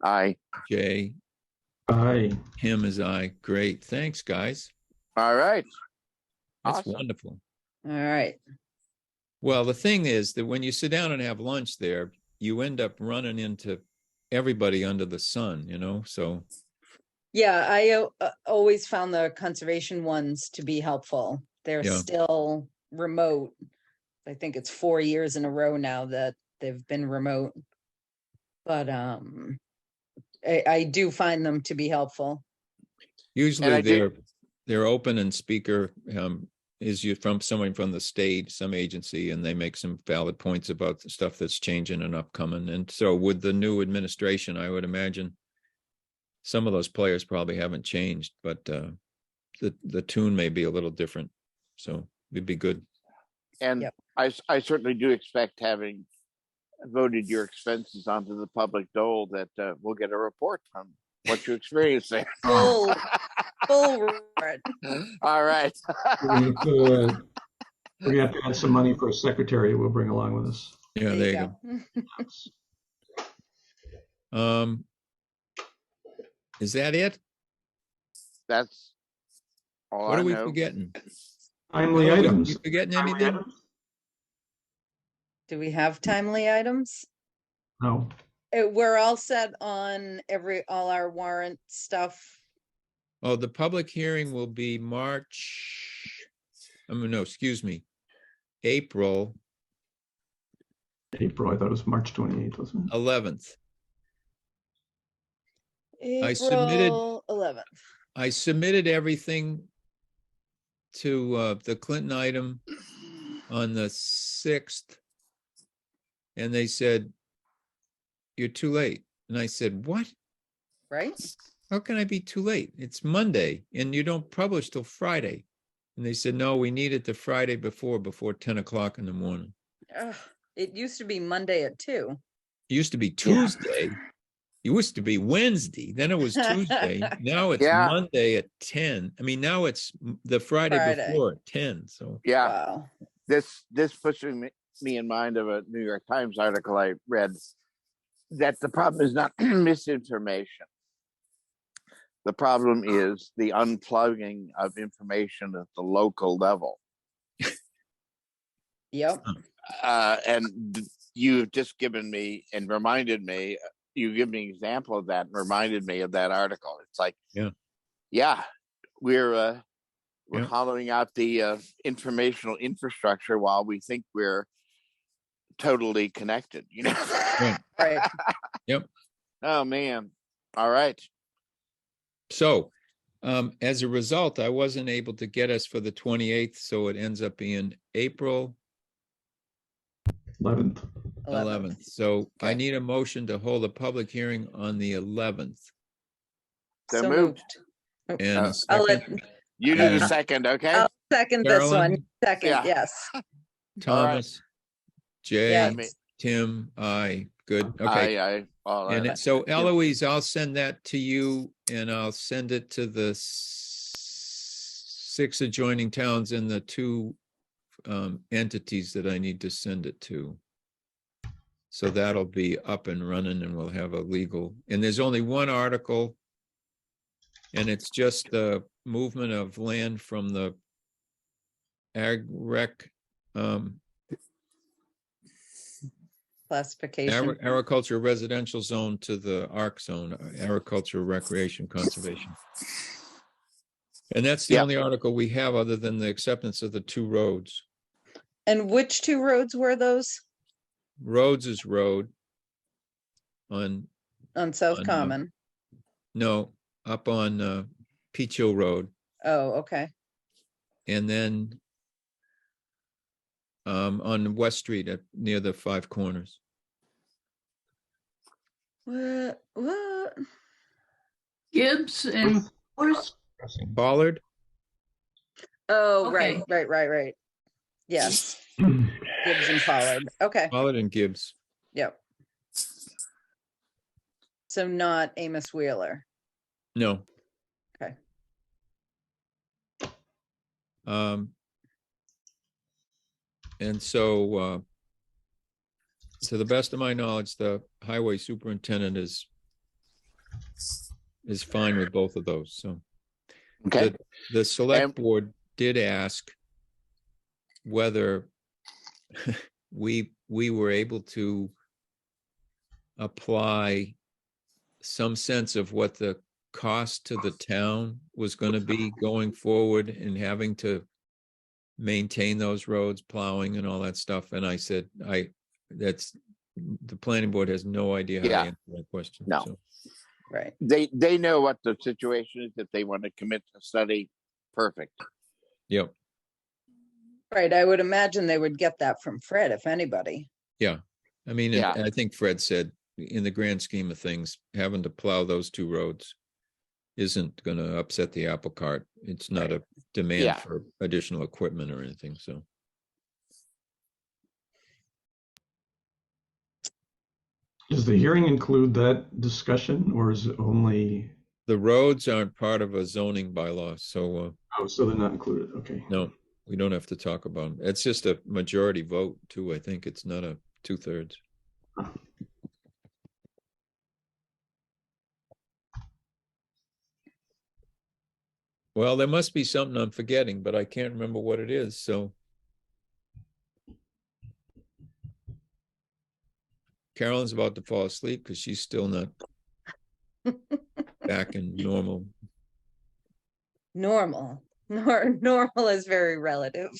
Speaker 5: Aye.
Speaker 2: Jay,
Speaker 3: Aye.
Speaker 2: him as I. Great. Thanks, guys.
Speaker 5: All right.
Speaker 2: That's
Speaker 5: Awesome.
Speaker 2: wonderful.
Speaker 1: All right.
Speaker 2: Well, the thing is that when you sit down and have lunch there, you end up running into everybody under the sun, so
Speaker 1: Yeah, I always found the conservation ones to be helpful. They're
Speaker 2: Yeah.
Speaker 1: still remote. I think it's 4 years in a row now that they've been remote. But I do find them to be helpful.
Speaker 2: usually
Speaker 5: I do-
Speaker 2: they're open and speaker is you from someone from the state, some agency, and they make some valid points about the stuff that's changing and upcoming. And so with the new administration, I would imagine some of those players probably haven't changed, but the tune may be a little different, so it'd be good.
Speaker 5: And
Speaker 1: Yep.
Speaker 5: I certainly do expect, having voted your expenses onto the public dole, that we'll get a report from what you experienced there.
Speaker 1: Full, full report.
Speaker 5: All right.
Speaker 3: We're gonna have to add some money for a secretary we'll bring along with us.
Speaker 2: Yeah, there you go. Is that it?
Speaker 5: That's all
Speaker 2: What
Speaker 5: I
Speaker 2: are we
Speaker 5: know.
Speaker 2: forgetting?
Speaker 3: Timely
Speaker 2: Oh, we
Speaker 3: items.
Speaker 2: forgetting
Speaker 3: Timely
Speaker 2: anything?
Speaker 3: items?
Speaker 1: Do we have timely items?
Speaker 3: No.
Speaker 1: We're all set on all our warrant stuff.
Speaker 2: Oh, the public hearing will be March, no, excuse me, April
Speaker 3: April, I thought it was March 28th, wasn't it?
Speaker 2: 11th.
Speaker 1: April 11th.
Speaker 2: I submitted everything to the Clinton item on the 6th. And they said, you're too late. And I said, what?
Speaker 1: Right?
Speaker 2: How can I be too late? It's Monday and you don't publish till Friday. And they said, no, we need it the Friday before 10 o'clock in the morning.
Speaker 1: Ugh, it used to be Monday at 2.
Speaker 2: It used to be Tuesday. It used to be Wednesday. Then it was Tuesday. Now it's
Speaker 5: Yeah.
Speaker 2: Monday at 10. I mean, now it's the Friday
Speaker 1: Friday.
Speaker 2: before at 10. So
Speaker 5: Yeah.
Speaker 1: Wow.
Speaker 5: This puts me in mind of a New York Times article I read, that the problem is not misinformation. The problem is the unplugging of information at the local level.
Speaker 1: Yep.
Speaker 5: And you've just given me and reminded me, you give me an example of that and reminded me of that article. It's like, yeah, we're
Speaker 2: Yeah.
Speaker 5: hollowing out the informational infrastructure while we think we're totally connected, you know?
Speaker 1: Right.
Speaker 5: Oh man. All right.
Speaker 2: So, as a result, I wasn't able to get us for the 28th, so it ends up being April
Speaker 3: 11th.
Speaker 2: 11th. So I
Speaker 5: Okay.
Speaker 2: need a motion to hold a public hearing on the 11th.
Speaker 5: So moved.
Speaker 2: And a
Speaker 1: I'll let,
Speaker 2: second,
Speaker 5: You do the
Speaker 2: Uh,
Speaker 5: second, okay?
Speaker 1: I'll second this one.
Speaker 2: Carolyn?
Speaker 1: Second,
Speaker 5: Yeah.
Speaker 1: yes.
Speaker 2: Thomas, Jay,
Speaker 1: Yes.
Speaker 2: Tim, I, good, okay.
Speaker 5: All
Speaker 2: And
Speaker 5: right.
Speaker 2: so Eloise, I'll send that to you and I'll send it to the 6 adjoining towns and the 2 entities that I need to send it to. So that'll be up and running and we'll have a legal, and there's only one article. And it's just the movement of land from the ag rec,
Speaker 1: Classification.
Speaker 2: agriculture residential zone to the ARC zone, agriculture recreation conservation. And that's the
Speaker 5: Yeah.
Speaker 2: only article we have other than the acceptance of the 2 roads.
Speaker 1: And which 2 roads were those?
Speaker 2: Rhodes is road on,
Speaker 1: On South
Speaker 2: On,
Speaker 1: Common?
Speaker 2: no, up on Peach Hill Road.
Speaker 1: Oh, okay.
Speaker 2: And then on West Street near the 5 Corners.
Speaker 1: What?
Speaker 4: Gibbs and Forest.
Speaker 2: Ballard,
Speaker 1: Oh,
Speaker 4: Okay.
Speaker 1: right. Yes, Gibbs and Pollard. Okay,
Speaker 2: Ballard and Gibbs.
Speaker 1: yep. So not Amos Wheeler.
Speaker 2: No.
Speaker 1: Okay.
Speaker 2: And so, to the best of my knowledge, the highway superintendent is fine with both of those, so.
Speaker 5: Okay.
Speaker 2: The select
Speaker 5: And-
Speaker 2: board did ask whether we were able to apply some sense of what the cost to the town was gonna be going forward and having to maintain those roads, plowing and all that stuff. And I said, the planning board has no idea how to
Speaker 5: Yeah.
Speaker 2: answer that question.
Speaker 5: No.
Speaker 2: so.
Speaker 1: Right.
Speaker 5: They know what the situation is, if they want to commit to study. Perfect.
Speaker 2: Yep,
Speaker 1: Right. I would imagine they would get that from Fred, if anybody.
Speaker 2: I mean,
Speaker 5: Yeah.
Speaker 2: I think Fred said, in the grand scheme of things, having to plow those 2 roads isn't gonna upset the apple cart. It's not a demand
Speaker 5: Yeah.
Speaker 2: for additional equipment or anything, so.
Speaker 3: Does the hearing include that discussion, or is it only,
Speaker 2: The roads aren't part of a zoning bylaw, so,
Speaker 3: oh, so they're not included, okay.
Speaker 2: no, we don't have to talk about them. It's just a majority vote too, I think. It's not a 2/3. Well, there must be something I'm forgetting, but I can't remember what it is, so. Carolyn's about to fall asleep because she's still not back in normal.
Speaker 1: Normal. Normal is very relative.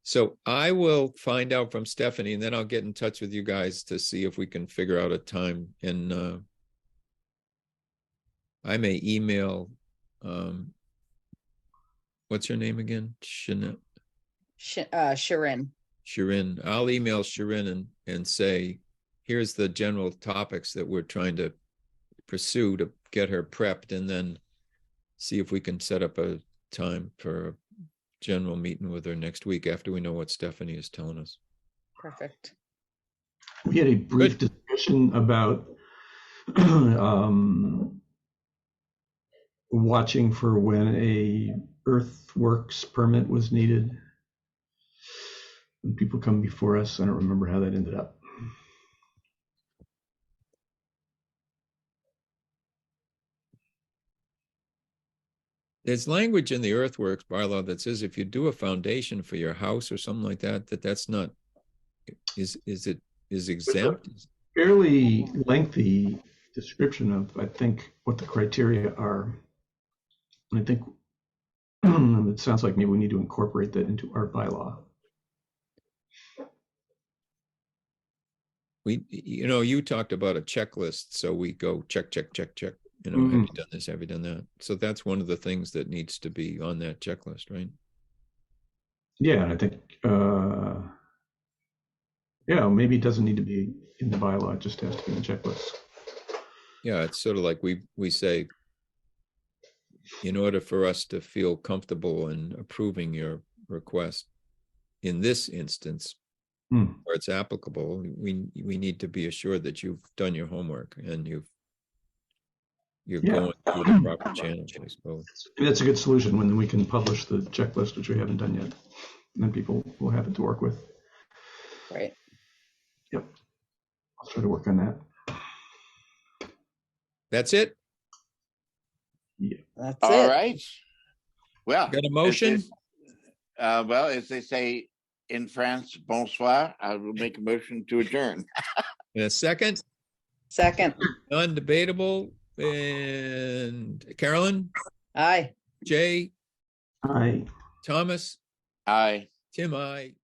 Speaker 2: So I will find out from Stephanie and then I'll get in touch with you guys to see if we can figure out a time. And I may email, what's her name again?
Speaker 1: Sharon.
Speaker 2: Sharon. I'll email Sharon and say, here's the general topics that we're trying to pursue to get her prepped, and then see if we can set up a time for a general meeting with her next week after we know what Stephanie is telling us.
Speaker 1: Perfect.
Speaker 3: We had a brief discussion about watching for when a earthworks permit was needed. When people come before us, I don't remember how that ended up.
Speaker 2: There's language in the earthworks bylaw that says if you do a foundation for your house or something like that, that's not, is exempt?
Speaker 3: Fairly lengthy description of, I think, what the criteria are. And I think it sounds like maybe we need to incorporate that into our bylaw.
Speaker 2: You talked about a checklist, so we go check, check, check, check. Have you done this? Have you done that? So that's one of the things that needs to be on that checklist, right?
Speaker 3: Yeah, and I think, maybe it doesn't need to be in the bylaw, it just has to be in the checklist.
Speaker 2: Yeah, it's sort of like we say, in order for us to feel comfortable in approving your request, in this instance, where it's applicable, we need to be assured that you've done your homework and you're going through the proper channels, I suppose.
Speaker 3: That's a good solution when we can publish the checklist, which we haven't done yet. And then people will have it to work with.
Speaker 1: Right.
Speaker 3: Yep. I'll try to work on that.
Speaker 2: That's it?
Speaker 3: Yeah.
Speaker 1: That's
Speaker 5: All
Speaker 1: it.
Speaker 5: right. Well,
Speaker 2: Got a motion?
Speaker 5: Well, as they say in France, bonsoir. I will make a motion to adjourn.
Speaker 2: In a second?
Speaker 1: Second.
Speaker 2: Undebatable. And Carolyn,
Speaker 1: Aye.
Speaker 2: Jay,
Speaker 3: Aye.
Speaker 2: Thomas,
Speaker 5: Aye.
Speaker 2: Tim, I.